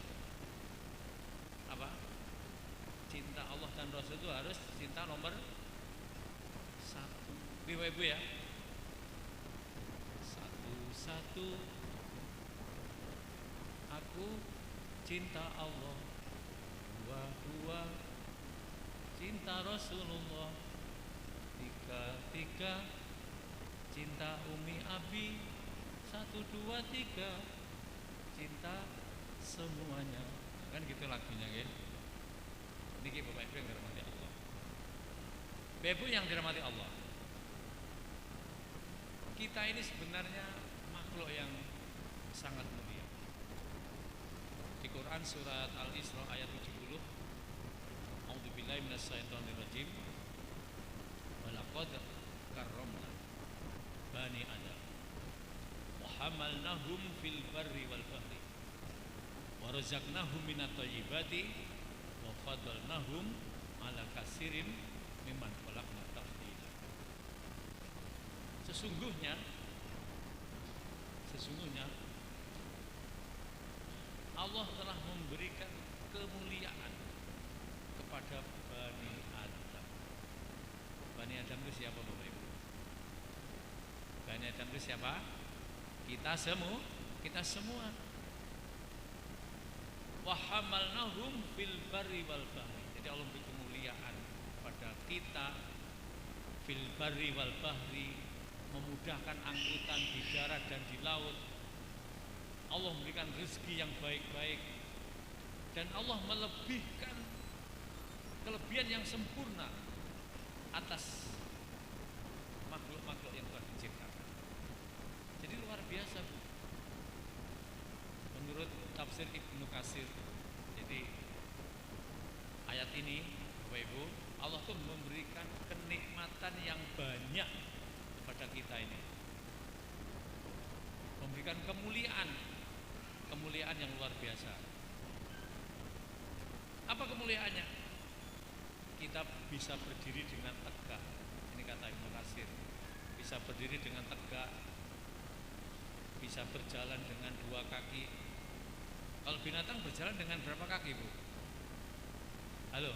S6: apa? Cinta Allah dan Rasul itu harus cinta nomor satu. Ibu ya. Satu. Aku cinta Allah. Dua. Cinta Rasulullah. Tiga. Cinta Umi Abi. 1, 2, 3. Cinta semuanya. Kan gitu lagunya ya. Niki Bapak Ibu yang dirahmati Allah. Bapak yang dirahmati Allah, kita ini sebenarnya makhluk yang sangat mulia. Di Quran surat Al-Isra ayat 70, A'udzubillahi minasyaitonirrajim. Walaqad karramna bani Adam wa hamalnahum fil barri wal bahri wa razaqnahum minat thayyibati wa fadalnahum ala katsirin mimman khalaqna tafdila. Sesungguhnya Allah telah memberikan kemuliaan kepada Bani Adam. Bani Adam itu siapa Bapak Ibu? Bani Adam itu siapa? Kita semua. Wa hamalnahum fil barri wal bahri. Jadi Allah memberi kemuliaan pada kita fil barri wal bahri, memudahkan angkutan di darat dan di laut. Allah memberikan rezeki yang baik-baik dan Allah melebihkan kelebihan yang sempurna atas makhluk-makhluk yang telah diciptakan. Jadi luar biasa Bu. Menurut tafsir Ibnu Katsir, jadi ayat ini Bapak Ibu, Allah tuh memberikan kenikmatan yang banyak kepada kita ini. Memberikan kemuliaan yang luar biasa. Apa kemuliaannya? Kita bisa berdiri dengan tegak. Ini kata Ibnu Katsir. Bisa berdiri dengan tegak, bisa berjalan dengan 2 kaki. Kalau binatang berjalan dengan berapa kaki, Bu? Halo?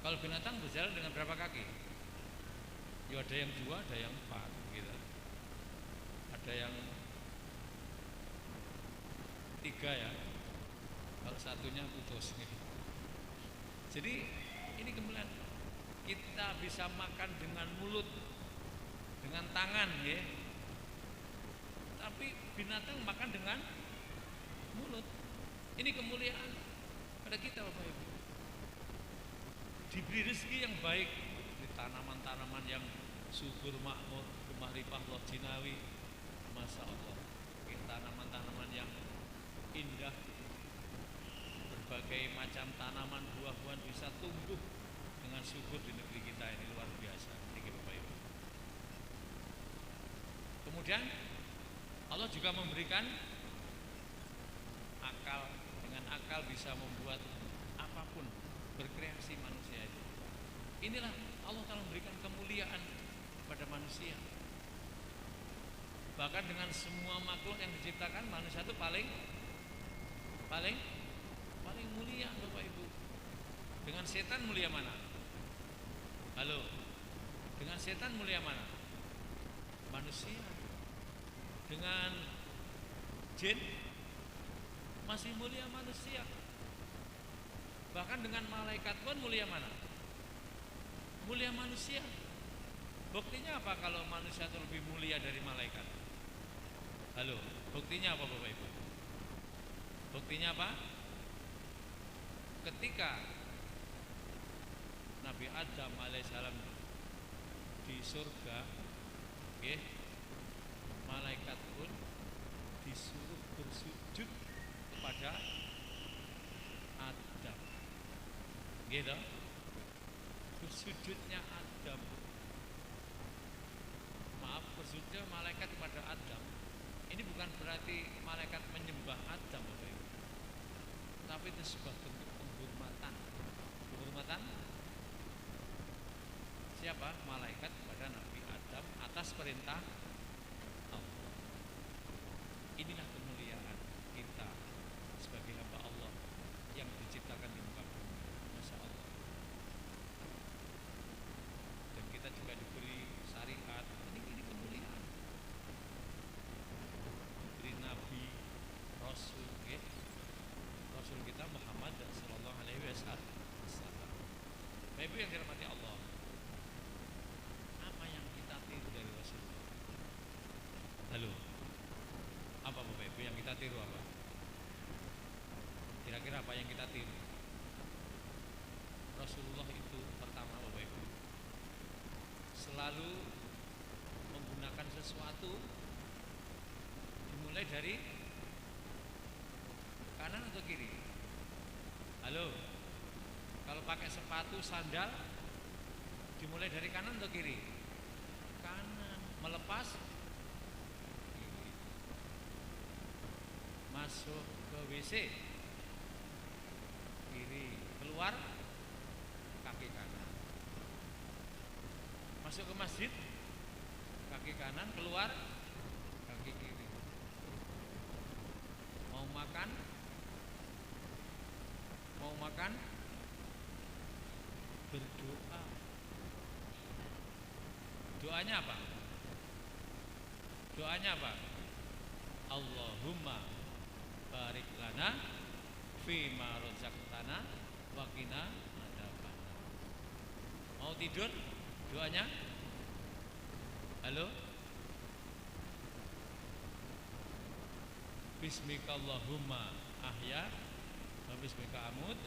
S6: Kalau binatang berjalan dengan berapa kaki? Ya ada yang 2, ada yang 4 gitu. Ada yang 3 ya. Kalau satunya putus gitu. Jadi ini kemuliaan. Kita bisa makan dengan mulut, dengan tangan ya. Tapi binatang makan dengan mulut. Ini kemuliaan pada kita Bapak Ibu. Diberi rezeki yang baik, di tanaman-tanaman yang subur makmur, bermahrifah loh jinawi. Masya Allah. Ini tanaman-tanaman yang indah. Berbagai macam tanaman buah-buahan bisa tumbuh dengan subur di negeri kita ini, luar biasa. Ini Bapak Ibu. Kemudian Allah juga memberikan akal. Dengan akal bisa membuat apapun, berkreasi manusia itu. Inilah Allah telah memberikan kemuliaan pada manusia. Bahkan dengan semua makhluk yang diciptakan, manusia itu paling mulia Bapak Ibu. Dengan setan mulia mana? Halo. Dengan setan mulia mana? Manusia. Dengan jin masih mulia manusia. Bahkan dengan malaikat pun mulia mana? Mulia manusia. Buktinya apa kalau manusia itu lebih mulia dari malaikat? Halo, buktinya apa Bapak Ibu? Buktinya apa? Ketika Nabi Adam alaihissalam di surga, malaikat pun disuruh bersujud kepada Adam. Gitu. Bersujudnya Adam. Maaf, bersujud malaikat kepada Adam. Ini bukan berarti malaikat menyembah Adam, Bapak Ibu. Tapi itu sebuah bentuk penghormatan. Penghormatan siapa? Malaikat kepada Nabi Adam atas perintah Allah. Inilah kemuliaan kita sebagai hamba Allah yang diciptakan di muka bumi. Masya Allah. Dan kita juga diberi syariat. Ini kemuliaan. Diberi Nabi, Rasul, Rasul kita Muhammad Sallallahu Alaihi Wasallam. Bapak Ibu yang dirahmati Allah, apa yang kita tiru dari Rasul? Halo, apa Bapak Ibu yang kita tiru apa? Kira-kira apa yang kita tiru? Rasulullah itu pertama Bapak Ibu selalu menggunakan sesuatu dimulai dari kanan atau kiri? Halo, kalau pakai sepatu sandal dimulai dari kanan atau kiri? Kanan. Melepas kiri. Masuk ke WC kiri, keluar kaki kanan. Masuk ke masjid kaki kanan, keluar kaki kiri. Mau makan berdoa. Doanya apa? Doanya apa? Allahumma barik lana fima razaqtana wa qina adzabannar. Mau tidur? Doanya? Halo? Bismikallahumma ahya wa bismika amut.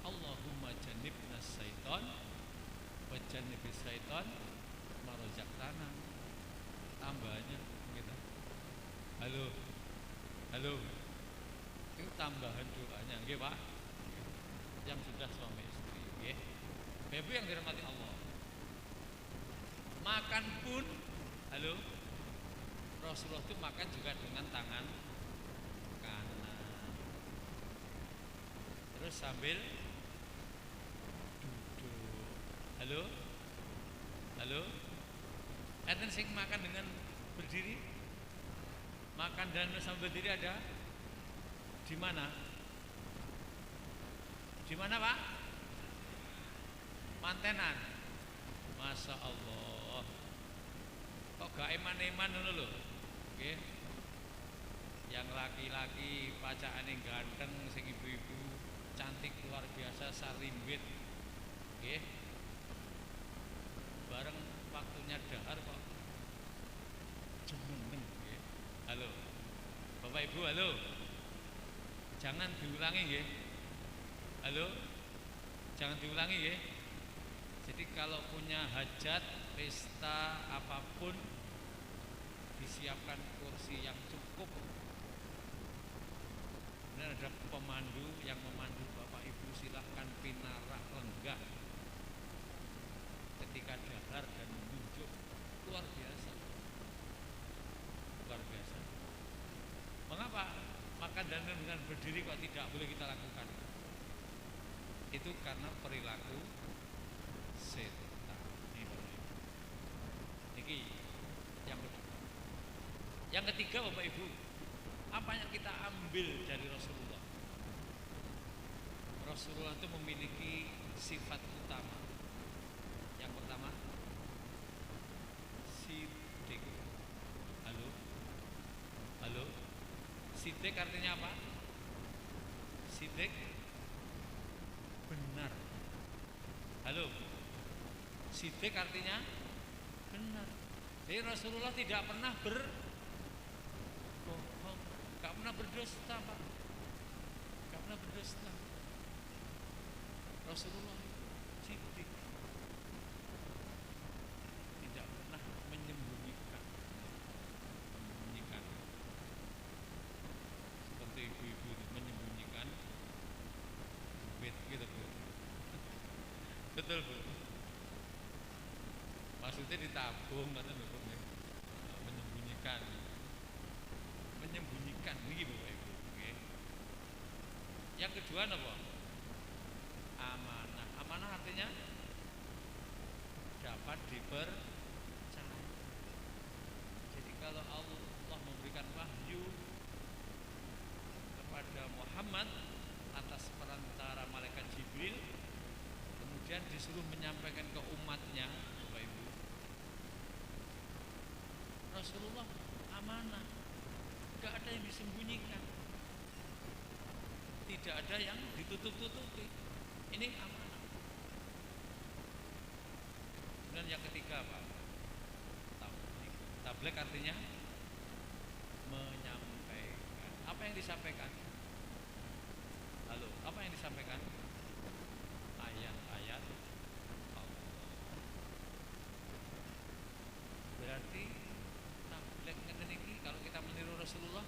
S6: Allahumma jannibna syaitan wa jannibis syaitan ma razaqtana. Tambahannya gitu. Halo. Halo. Itu tambahan doanya, nggih Pak. yang sudah suami istri, nggih. Bapak yang dirahmati Allah. Makan pun, halo, Rasulullah itu makan juga dengan tangan kanan. Terus sambil duduk. Halo, halo. Enten sing makan dengan berdiri? Makan dan sambil berdiri ada? Di mana? Di mana, Pak? Mantenan. Masya Allah. Kok gak eman-eman dulu loh? Oke. Yang laki-laki pacakane ganteng, sing ibu-ibu cantik luar biasa sarimbit. Oke. Bareng waktunya dahar kok jemeneng. Oke. Halo. Bapak Ibu, halo. Jangan diulangi nggih. Halo. Jangan diulangi nggih. Jadi kalau punya hajat, pesta apapun disiapkan kursi yang cukup. Dan ada pemandu yang memandu Bapak Ibu, silahkan pinarak lenggah ketika dahar dan menunjuk. Luar biasa. Luar biasa. Mengapa makan dan minum dengan berdiri kok tidak boleh kita lakukan? Itu karena perilaku setan. Ini yang kedua. Yang ketiga, Bapak Ibu, apa yang kita ambil dari Rasulullah? Rasulullah itu memiliki sifat utama. Yang pertama, sidik. Halo, halo. Sidik artinya apa? Sidik benar. Halo. Sidik artinya benar. Jadi Rasulullah tidak pernah berbohong, gak pernah berdusta, Pak. Gak pernah berdusta. Rasulullah sidik, tidak pernah menyembunyikan. Seperti ibu-ibu menyembunyikan duit gitu, Bu. Betul, Bu. Maksudnya ditabung atau menyembunyikan. Menyembunyikan ini, Bapak Ibu. Oke. Yang kedua apa? Amanah. Amanah artinya dapat dipercaya. Jadi kalau Allah memberikan wahyu kepada Muhammad atas perantara malaikat Jibril, kemudian disuruh menyampaikan ke umatnya, Bapak Ibu, Rasulullah amanah, gak ada yang disembunyikan, tidak ada yang ditutup-tutupi. Ini amanah. Kemudian yang ketiga, Pak, tabligh. Tabligh artinya menyampaikan. Apa yang disampaikan? Halo, apa yang disampaikan? Ayat-ayat Allah. Berarti tabligh ngeten iki kalau kita meniru Rasulullah,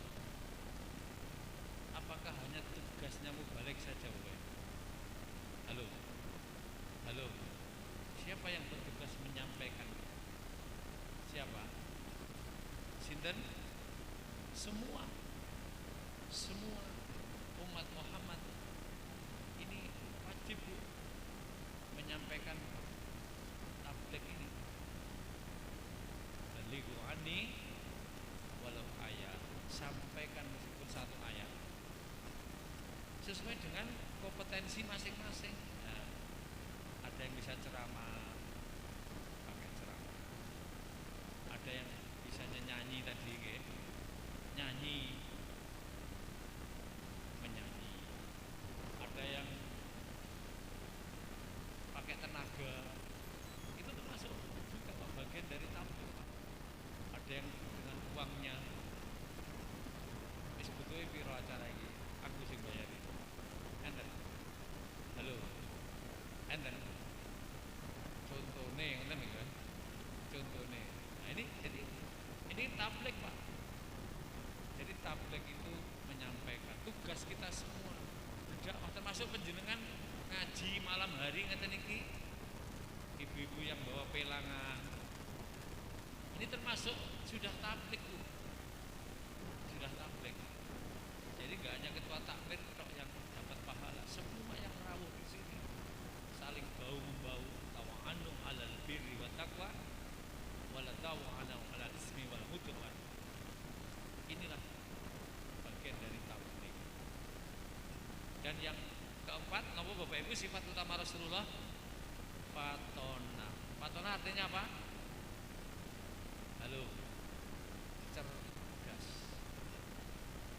S6: apakah hanya tugasnya mubalik saja, Bapak? Halo. Halo. Siapa yang bertugas menyampaikan? Siapa? Sinten? Semua umat Muhammad ini wajib, Bu, menyampaikan tabligh ini. Balighu anni walau ayat. Sampaikan meskipun satu ayat, sesuai dengan kompetensi masing-masing. Nah, ada yang bisa ceramah, pakai ceramah. Ada yang bisa nyanyi tadi, nyanyi, menyanyi. Ada yang pakai tenaga, itu termasuk juga bagian dari tabligh. Ada yang dengan uangnya. Sebetulnya piro acara ini, aku sing bayari. Enten. Halo. Enten. Contohnya ngoten lho. Contohnya. Nah ini tabligh, Pak. Jadi tabligh itu menyampaikan tugas kita semua. Tidak termasuk penjenengan ngaji malam hari ngeten iki, ibu-ibu yang bawa pelangan, ini termasuk sudah tablik Bu, sudah tablik. Jadi nggak hanya ketua takmir tok yang dapat pahala, semua yang rawuh di sini saling bau membau, tawa'anu 'alal birri wa taqwa wala tawa'anu 'alal ismi wal udwan. Inilah bagian dari tablik. Dan yang keempat, napa Bapak Ibu, sifat utama Rasulullah fatona. Fatona artinya apa? Halo. Cerdas.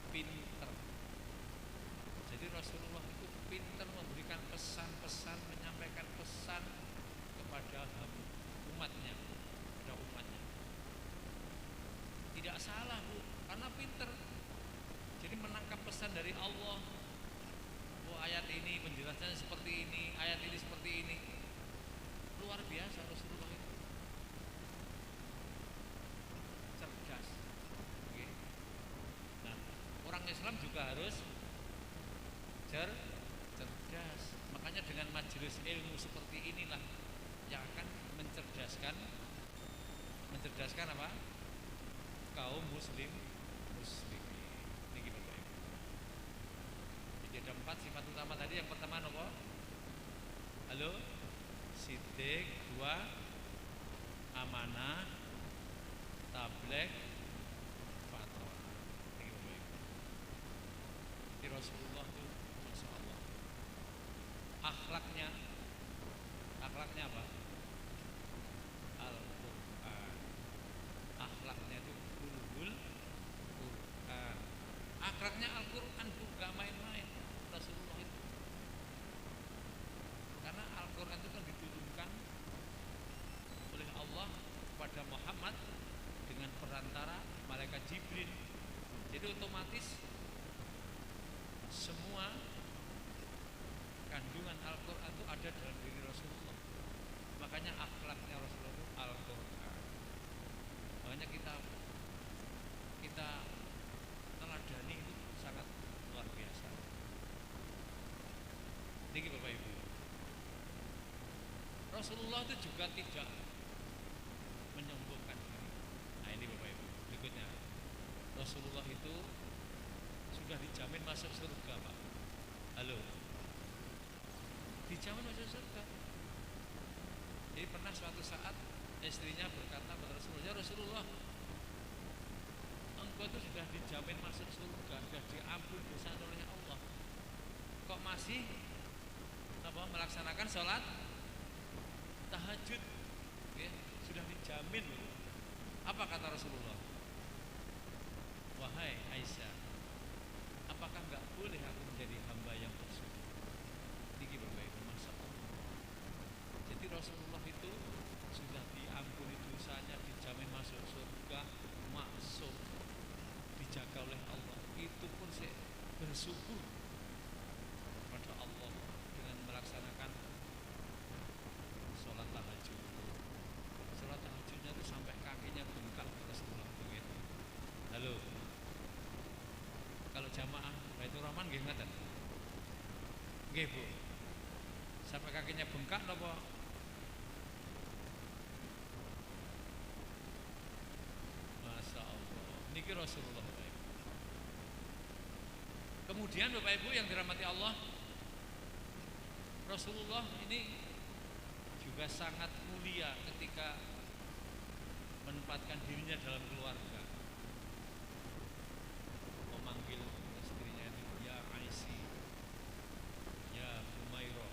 S6: Pinter. Jadi Rasulullah itu pinter memberikan pesan-pesan, menyampaikan pesan kepada umatnya, kepada umatnya. Tidak salah Bu, karena pinter. Jadi menangkap pesan dari Allah. Oh, ayat ini penjelasannya seperti ini, ayat ini seperti ini. Luar biasa Rasulullah itu. Cerdas. Oke. Nah, orang Islam juga harus cerdas. Makanya dengan majelis ilmu seperti inilah yang akan mencerdaskan apa? Kaum muslim. Niki Bapak Ibu. Jadi ada 4 sifat utama tadi. Yang pertama nopo? Halo? Siddiq, 2 amanah, tabligh, fatwa. Niki Bapak Ibu. Di Rasulullah itu Masya Allah. Akhlaknya apa? Al-Quran. Akhlaknya itu Qur'an. Akhlaknya Al-Quran juga main-main Rasulullah itu. Karena Al-Quran itu kan diturunkan oleh Allah kepada Muhammad dengan perantara malaikat Jibril. Jadi otomatis semua kandungan Al-Quran itu ada dalam diri Rasulullah. Makanya akhlaknya Rasulullah itu Al-Quran. Makanya kita teladani itu sangat luar biasa. Niki Bapak Ibu. Rasulullah itu juga tidak menyombongkan diri. Nah ini Bapak Ibu. Berikutnya, Rasulullah itu sudah dijamin masuk surga Pak. Halo. Dijamin masuk surga. Jadi pernah suatu saat istrinya berkata kepada Rasulullah, "Ya Rasulullah, engkau itu sudah dijamin masuk surga, sudah diampuni dosa oleh Allah. Kok masih melaksanakan sholat tahajud? Ya, sudah dijamin loh." Apa kata Rasulullah? "Wahai Aisyah, apakah enggak boleh aku menjadi hamba yang bersyukur?" Niki Bapak Ibu, Masya Allah. Jadi Rasulullah itu sudah diampuni dosanya, dijamin masuk surga, masuk dijaga oleh Allah. Itu pun saya bersyukur kepada Allah dengan melaksanakan sholat tahajud. Sholat tahajudnya itu sampai kakinya bengkak Rasulullah begitu. Halo. Kalau jamaah Baitur Rahman nggih ngaten. Nggih Bu. Sampai kakinya bengkak napa? Masya Allah. Niki Rasulullah Bapak Ibu. Kemudian Bapak Ibu yang dirahmati Allah, Rasulullah ini juga sangat mulia ketika menempatkan dirinya dalam keluarga. Memanggil istrinya itu ya Aisyah, ya Humairah,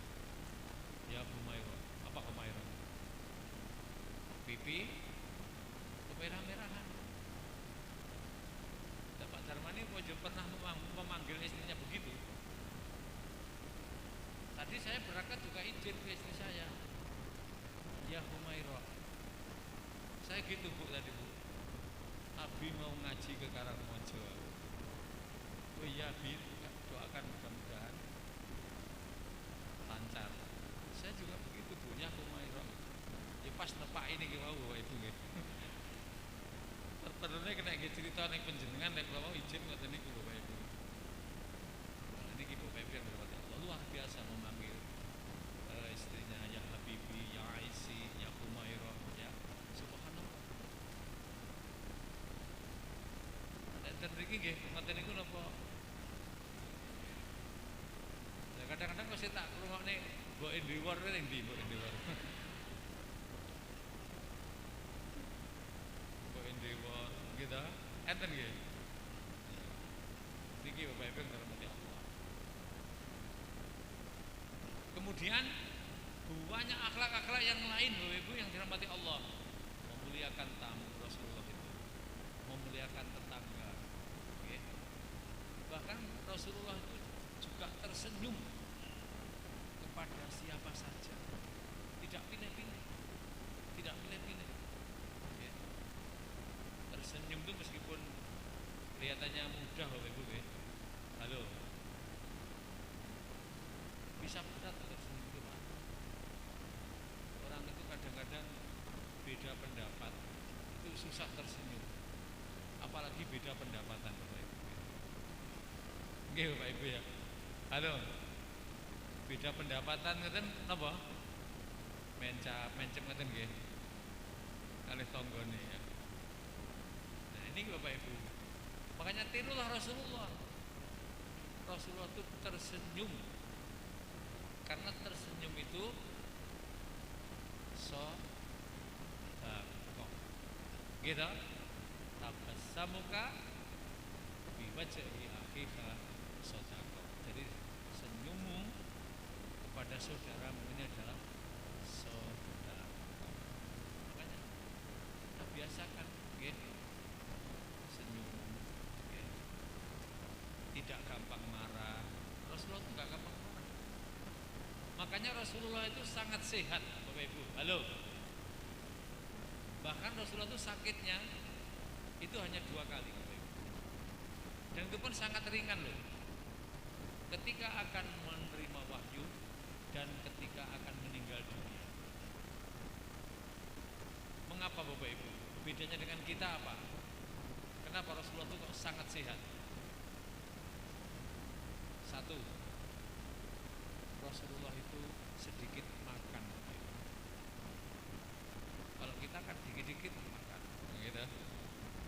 S6: ya Humairah. Apa Humairah? Pipi kemerah-merahan. Pak Darmani pernah memanggil istrinya begitu. Tadi saya berangkat juga izin ke istri saya, ya Humairah. Saya gitu Bu tadi Bu. Abi mau ngaji ke Karangmojo. Oh iya Abi, doakan mudah-mudahan lancar. Saya juga begitu Bu, ya Humairah. Ya pas nepak ini ki wau Bapak Ibu nggih. Terus kena cerita ning panjenengan nek kula mau izin ngoten niku Bapak Ibu. Nah, niki Bapak Ibu yang dirahmati Allah, luar biasa memanggil Enten mriki nggih ngoten niku napa? Ya kadang-kadang kok tak ngrungokne mbok Endiwor kuwi ning ndi mbok Endiwor. Mbok Endiwor gitu. Enten nggih. Niki Bapak Ibu yang dirahmati Allah. Kemudian banyak akhlak-akhlak yang lain Bapak Ibu yang dirahmati Allah. Memuliakan tamu Rasulullah itu, memuliakan tetangga. Okay. Bahkan Rasulullah itu juga tersenyum kepada siapa saja, tidak pilih-pilih, tidak pilih-pilih. Okay. Tersenyum itu meskipun kelihatannya mudah Bapak Ibu. Okay. Halo, bisa berat tersenyum itu Pak. Orang itu kadang-kadang beda pendapat itu susah tersenyum, apalagi beda pendapatan Bapak Ibu. Nggih Bapak Ibu ya. Halo, beda pendapatan ngeten napa? Mencem ngeten nggih. Kalih tanggane ya. Nah ini Bapak Ibu. Makanya tirulah Rasulullah. Rasulullah itu tersenyum. Karena tersenyum itu kok gitu tabassamuka bi wajhi akhika sodako. Jadi senyummu kepada saudaramu ini adalah sodako. Makanya kita biasakan gitu senyum gitu. Tidak gampang marah. Rasulullah itu gak gampang marah. Makanya Rasulullah itu sangat sehat Bapak Ibu. Halo. Bahkan Rasulullah itu sakitnya itu hanya 2 kali Bapak Ibu. Dan itu pun sangat ringan loh. Ketika akan menerima wahyu dan ketika akan meninggal dunia. Mengapa Bapak Ibu? Bedanya dengan kita apa? Kenapa Rasulullah itu kok sangat sehat? Satu, Rasulullah itu sedikit makan. Kalau kita kan dikit-dikit makan, gitu.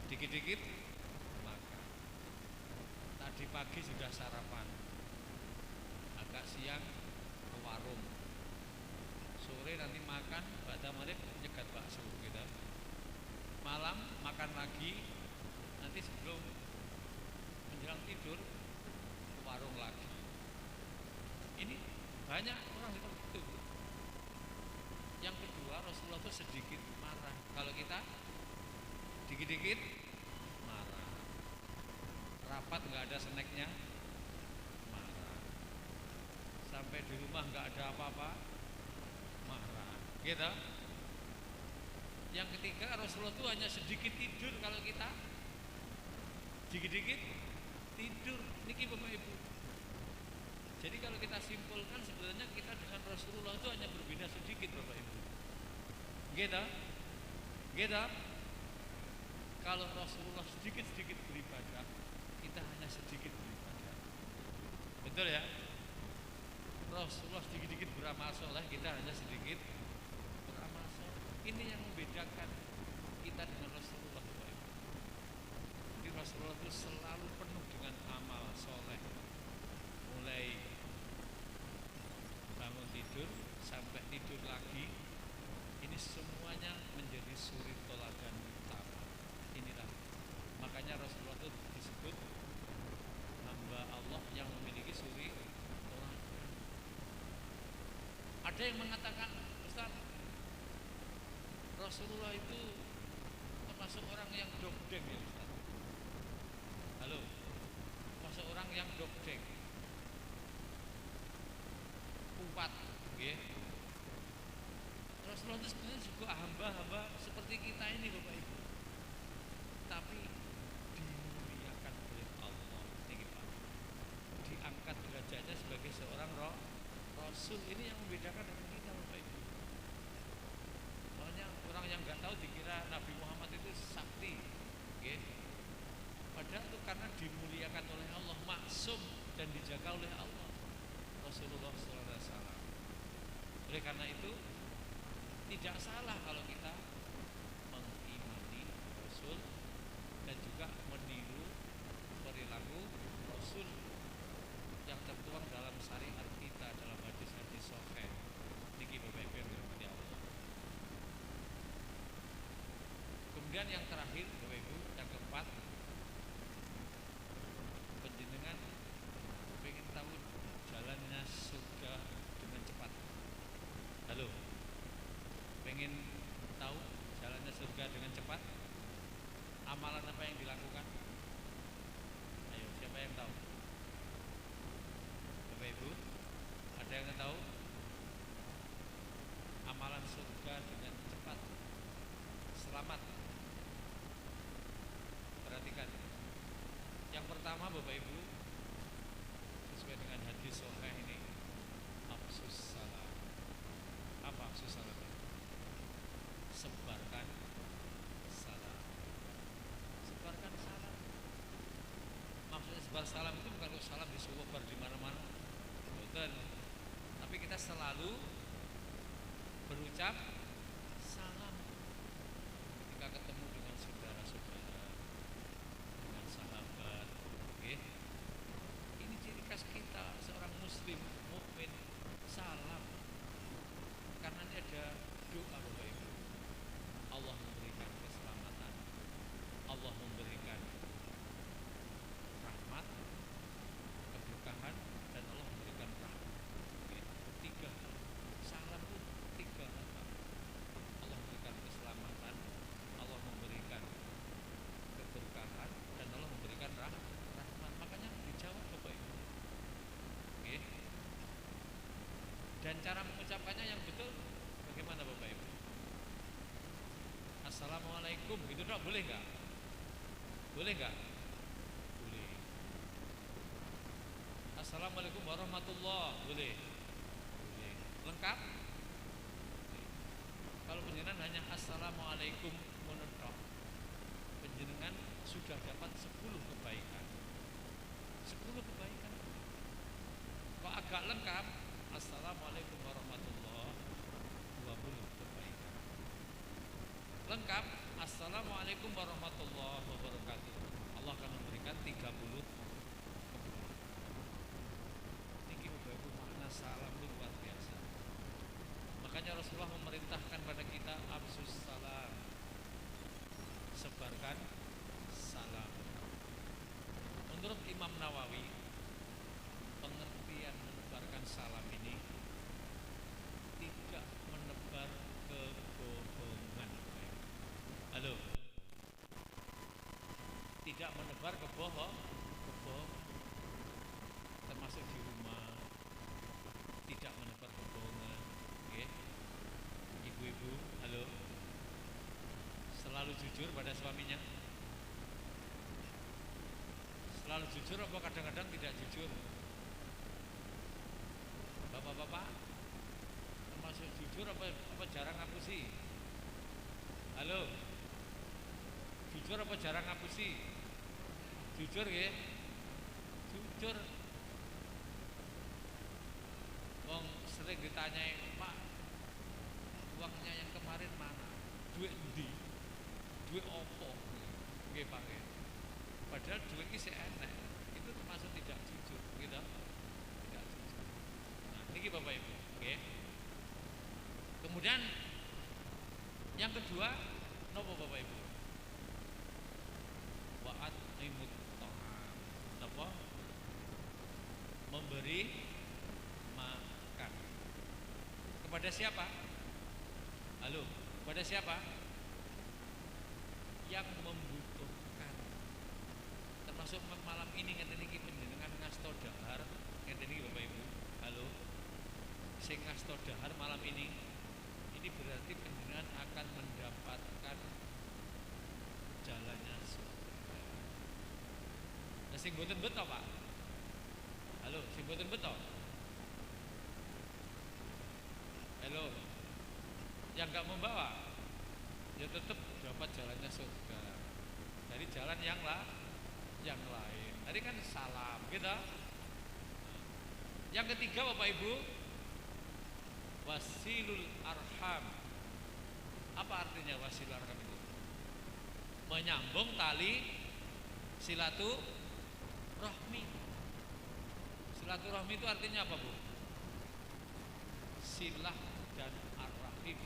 S6: Dikit-dikit makan. Tadi pagi sudah sarapan, agak siang ke warung, sore nanti makan, pada maghrib nyegat bakso, gitu. Malam makan lagi, nanti sebelum menjelang tidur ke warung lagi. Ini banyak orang seperti itu. Yang kedua, Rasulullah itu sedikit marah. Kalau kita dikit-dikit marah. Rapat nggak ada snacknya, marah. Sampai di rumah nggak ada apa-apa, marah. Gitu. Yang ketiga, Rasulullah itu hanya sedikit tidur. Kalau kita dikit-dikit tidur. Niki Bapak Ibu. Jadi kalau kita simpulkan sebenarnya kita dengan Rasulullah itu hanya berbeda sedikit Bapak Ibu. Gitu. Gitu. Kalau Rasulullah sedikit-sedikit beribadah, kita hanya sedikit beribadah. Betul ya? Rasulullah sedikit-sedikit beramal soleh, kita hanya sedikit beramal soleh. Ini yang membedakan kita dengan Rasulullah Bapak Ibu. Jadi Rasulullah itu selalu penuh dengan amal soleh. Mulai bangun tidur sampai tidur lagi, ini semuanya menjadi suri toladan utama. Inilah makanya Rasulullah itu disebut hamba Allah yang memiliki suri toladan. Ada yang mengatakan, Ustaz, Rasulullah itu termasuk orang yang dogdeng ya Ustaz. Halo, termasuk orang yang dogdeng, kuat, ya. Rasulullah itu sebenarnya juga hamba-hamba seperti kita ini Bapak Ibu, tapi dimuliakan oleh Allah. Ini Pak, diangkat derajatnya sebagai seorang Rasul. Ini yang membedakan dengan kita Bapak Ibu. Soalnya orang yang nggak tahu dikira Nabi Muhammad itu sakti, ya. Padahal itu karena dimuliakan oleh Allah, maksum dan dijaga oleh Allah. Rasulullah SAW. Oleh karena itu tidak salah kalau kita mengimani Rasul dan juga meniru perilaku Rasul yang tertuang dalam syariat kita, dalam hadis-hadis sahih. Niki Bapak Ibu yang dirahmati Allah. Kemudian yang terakhir Bapak Ibu, yang keempat, penjenengan pengen tahu jalannya surga dengan cepat. Halo, pengen tahu jalannya surga dengan cepat? Amalan apa yang dilakukan? Ayo, siapa yang tahu? Bapak Ibu, ada yang tahu? Amalan surga dengan cepat, selamat. Perhatikan. Yang pertama Bapak Ibu, sesuai dengan hadis sahih ini, afsus salam. Apa afsus salam? Sebarkan salam. Sebarkan salam. Maksudnya sebar salam itu bukan kalau salam disebar di mana-mana. Betul. Tapi kita selalu berucap salam ketika ketemu dengan saudara-saudara, dengan sahabat. Okay. Ini ciri khas kita seorang muslim mukmin, salam. Karena ini ada doa Bapak Ibu. Allah memberikan keselamatan, Allah memberikan rahmat, keberkahan, dan Allah memberikan rahmat. Okay. Tiga salam itu tiga hal. Allah memberikan keselamatan, Allah memberikan keberkahan, dan Allah memberikan rahmat. Makanya dijawab Bapak Ibu. Okay. Dan cara mengucapkannya yang betul bagaimana Bapak Ibu? Assalamualaikum, gitu dok, boleh nggak? Boleh nggak? Boleh. Assalamualaikum warahmatullahi, boleh. Boleh. Lengkap? Boleh. Kalau penjenengan hanya assalamualaikum monotok, penjenengan sudah dapat 10 kebaikan. 10 kebaikan. Kok agak lengkap? Assalamualaikum warahmatullahi, 20 kebaikan. Lengkap, assalamualaikum warahmatullahi wabarakatuh, Allah akan memberikan 30 kebaikan. Ini Bapak makna salam itu luar biasa. Makanya Rasulullah memerintahkan pada kita afsus salam, sebarkan salam. Menurut Imam Nawawi, pengertian menebarkan salam ini tidak menebar kebohongan. Halo, tidak menebar kebohongan, termasuk di rumah, tidak menebar kebohongan. Oke, ibu-ibu, halo, selalu jujur pada suaminya. Selalu jujur apa kadang-kadang tidak jujur? Bapak-bapak, termasuk jujur apa jarang ngapusi? Halo, jujur apa jarang ngapusi? Jujur ya? Jujur. Wong sering ditanyai, Pak, uangnya yang kemarin mana? Duit endi? Duit opo? Nggih Pak. Padahal duit iki enak. Itu termasuk tidak jujur, gitu. Tidak jujur. Nah, ini Bapak Ibu, oke. Kemudian yang kedua, nopo Bapak Ibu? Wa'at imut ta'am. Nopo? Memberi makan. Kepada siapa? Halo, kepada siapa? Yang membutuhkan. Termasuk malam ini ngeten iki panjenengan ngasto dahar, ngeten iki Bapak Ibu. Halo. Sing ngasto dahar malam ini berarti panjenengan akan mendapatkan jalannya surga. Nah, sing boten beto Pak. Halo, sing boten beto. Halo. Yang enggak membawa ya tetap dapat jalannya surga. Dari jalan yang lain. Tadi kan salam, gitu. Yang ketiga Bapak Ibu, wasilul arham. Apa artinya wasilul arham itu? Menyambung tali rahmi. Silaturahmi itu artinya apa, Bu? Silah dan ar-rahim.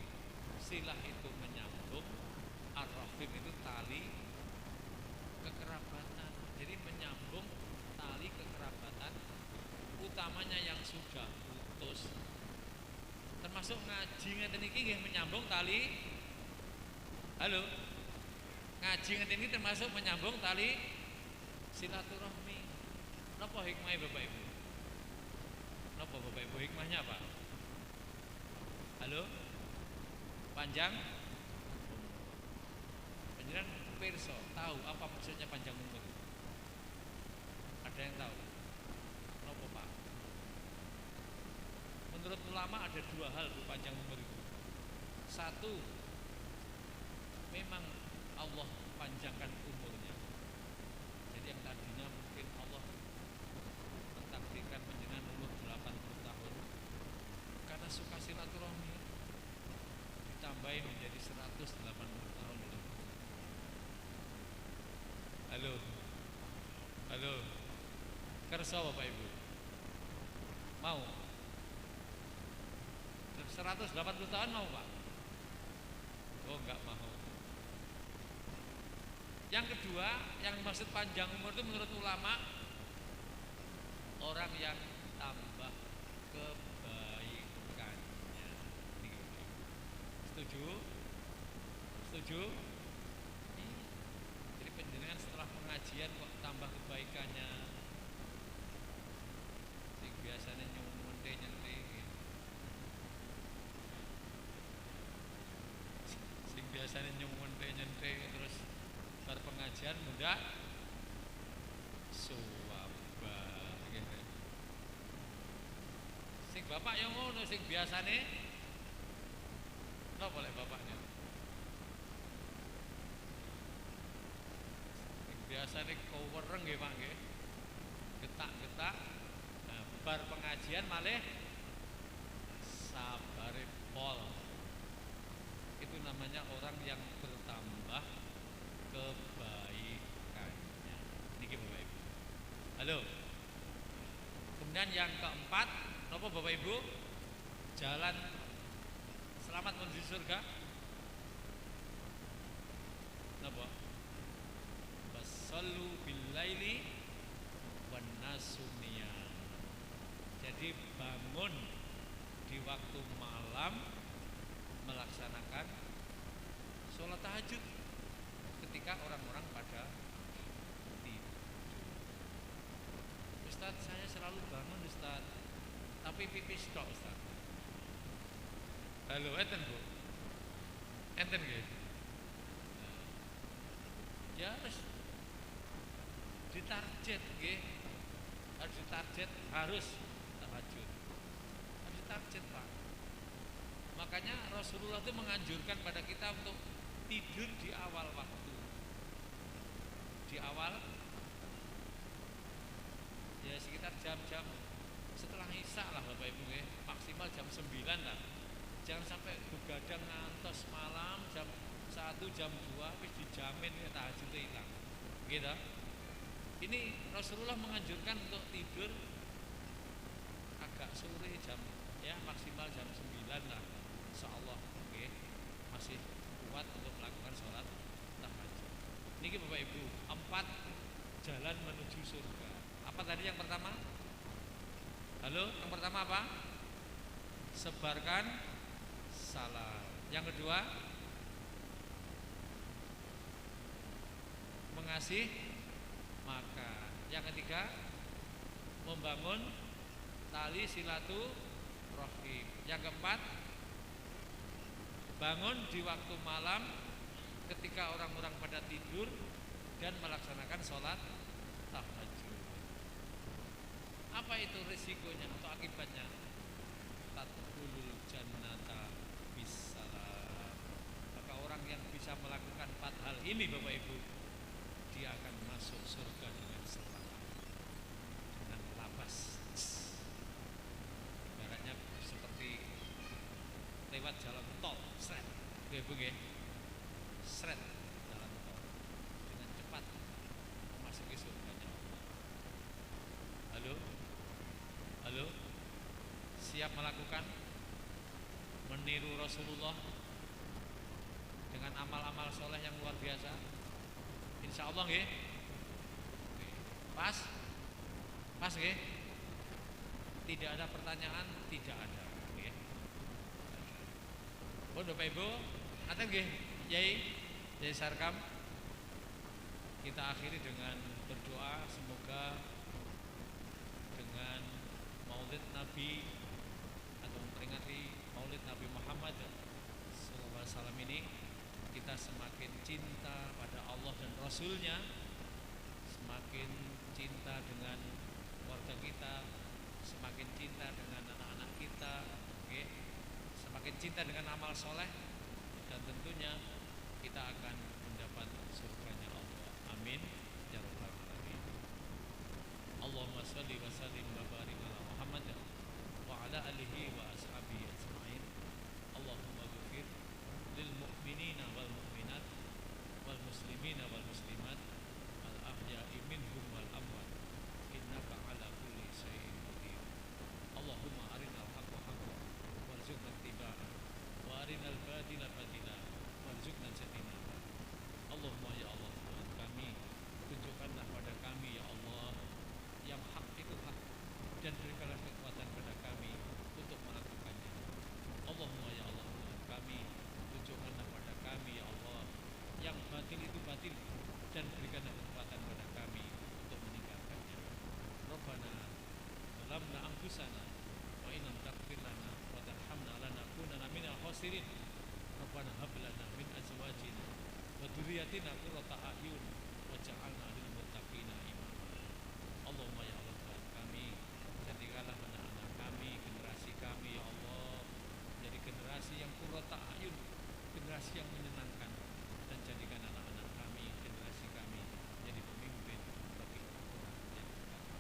S6: Silah itu menyambung, ar-rahim itu tali kekerabatan. Jadi menyambung tali kekerabatan, utamanya yang sudah putus. Termasuk ngaji ngeten iki nggih menyambung tali. Halo. Ngaji ngeten iki termasuk menyambung tali silaturahmi. Napa hikmahnya Bapak Ibu? Napa Bapak Ibu hikmahnya apa? Halo? Panjang? Panjenengan pirsa tahu apa maksudnya panjang umur? Ada yang tahu? Napa Pak? Menurut ulama ada dua hal Bu panjang umur itu. Satu, memang Allah panjangkan umurnya. Jadi yang tadinya mungkin Allah mentakdirkan panjenengan umur 80 tahun, karena suka silaturahmi ditambahin menjadi 180 tahun. Halo. Halo. Kersa Bapak Ibu? Mau? 180 tahun mau Pak? Oh enggak mau. Yang kedua, yang maksud panjang umur itu menurut ulama orang yang tambah kebaikannya. Setuju? Setuju? Jadi penjenengan setelah pengajian kok tambah kebaikannya. Sing biasanya nyente-nyente gitu. Sing biasanya nyente-nyente terus berpengajian mudah suwaba gitu. Sing bapak yang ngono sing biasane napa boleh bapaknya? Sing biasane kowereng nggih Pak nggih. Getak-getak bar pengajian malih sabare pol. Itu namanya orang yang bertambah kebaikannya. Niki Bapak Ibu. Halo. Kemudian yang keempat, napa Bapak Ibu? Jalan selamat menuju surga. Napa? Basallu billaili wan nasu niyam. Jadi bangun di waktu malam melaksanakan sholat tahajud ketika orang-orang pada tidur. Ustaz, saya selalu bangun Ustaz, tapi pipis tok Ustaz. Halo, enten Bu? Enten nggih? Ya harus ditarget nggih. Harus ditarget, harus tahajud. Harus ditarget Pak. Makanya Rasulullah itu menganjurkan pada kita untuk tidur di awal waktu. Di awal ya sekitar jam-jam setelah isya lah Bapak Ibu ya, maksimal jam 9 lah. Jangan sampai begadang ngantos malam jam 1 jam 2 wis dijamin ya tahajud hilang. Gitu. Ini Rasulullah menganjurkan untuk tidur agak sore jam ya maksimal jam 9 lah. Insyaallah okay, masih kuat untuk melakukan sholat tahajud. Niki Bapak Ibu, 4 jalan menuju surga. Apa tadi yang pertama? Halo, yang pertama apa? Sebarkan salam. Yang kedua, mengasih makan. Yang ketiga, membangun tali silaturahim. Yang keempat, bangun di waktu malam ketika orang-orang pada tidur dan melaksanakan sholat tahajud. Apa itu risikonya atau akibatnya? Tadkhulul jannata bisalam. Maka orang yang bisa melakukan 4 hal ini Bapak Ibu, dia akan masuk surga dengan selamat, dengan labas. Ibaratnya seperti lewat jalan tol, seret, Ibu nggih. Seret jalan tol dengan cepat memasuki surganya Allah. siap melakukan meniru Rasulullah dengan amal-amal soleh yang luar biasa? Insya Allah nggih. Pas? Pas nggih? Tidak ada pertanyaan, tidak ada. Nggih. Oh, Bapak Ibu, ada nggih? Yai Sarkam. Kita akhiri dengan berdoa, semoga dengan Maulid Nabi atau memperingati Maulid Nabi Muhammad SAW ini, kita semakin cinta pada Allah dan Rasulnya, semakin cinta dengan keluarga kita, semakin cinta dengan anak-anak kita, okay? Semakin cinta dengan amal soleh, dan tentunya kita akan mendapat surganya Allah. Amin ya rabbal alamin. Allahumma shalli wa sallim wa barik ala Muhammad wa ala alihi wa ashabihi ajma'in. Allahumma ghfir lil mu'minina wal mu'minat wal muslimina wal muslimat al ahya'i minhum wal amwat innaka ala kulli syai'in qadir. Allahumma arinal haqqa haqqan warzuqna ittiba'ah wa arinal batila batila warzuqna ijtinabah. Allahumma ya Allah, Tuhan kami, tunjukkanlah pada kami ya Allah yang hak itu hak, dan berikanlah kekuatan pada kami untuk melakukannya. Allahumma ya Allah, Tuhan kami, tunjukkanlah pada kami ya Allah yang batil itu batil, dan berikanlah kekuatan pada kami untuk meninggalkannya. Rabbana zalamna anfusana wa in lam taghfir lana wa tarhamna lanakunanna minal khasirin. Rabbana hab lana min azwajina wa dzurriyyatina qurrata a'yun waj'alna lil muttaqina imama. Allahumma ya Allah, Tuhan kami, jadikanlah anak-anak kami, generasi kami ya Allah, menjadi generasi yang qurrata a'yun, generasi yang menyenangkan, dan jadikan anak-anak kami, generasi kami, menjadi pemimpin bagi orang yang bertakwa.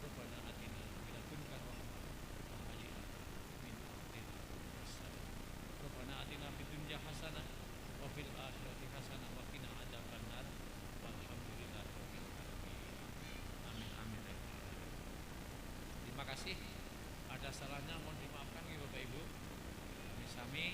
S6: Rabbana atina min ladunka rahmah wa hayyi lana min amrina rashada. Rabbana atina fid dunya hasanah wa fil akhirati hasanah wa qina adzabannar. Walhamdulillahirabbil alamin. Amin amin. Terima kasih. Ada salahnya mohon dimaafkan ya Bapak Ibu. Kami sami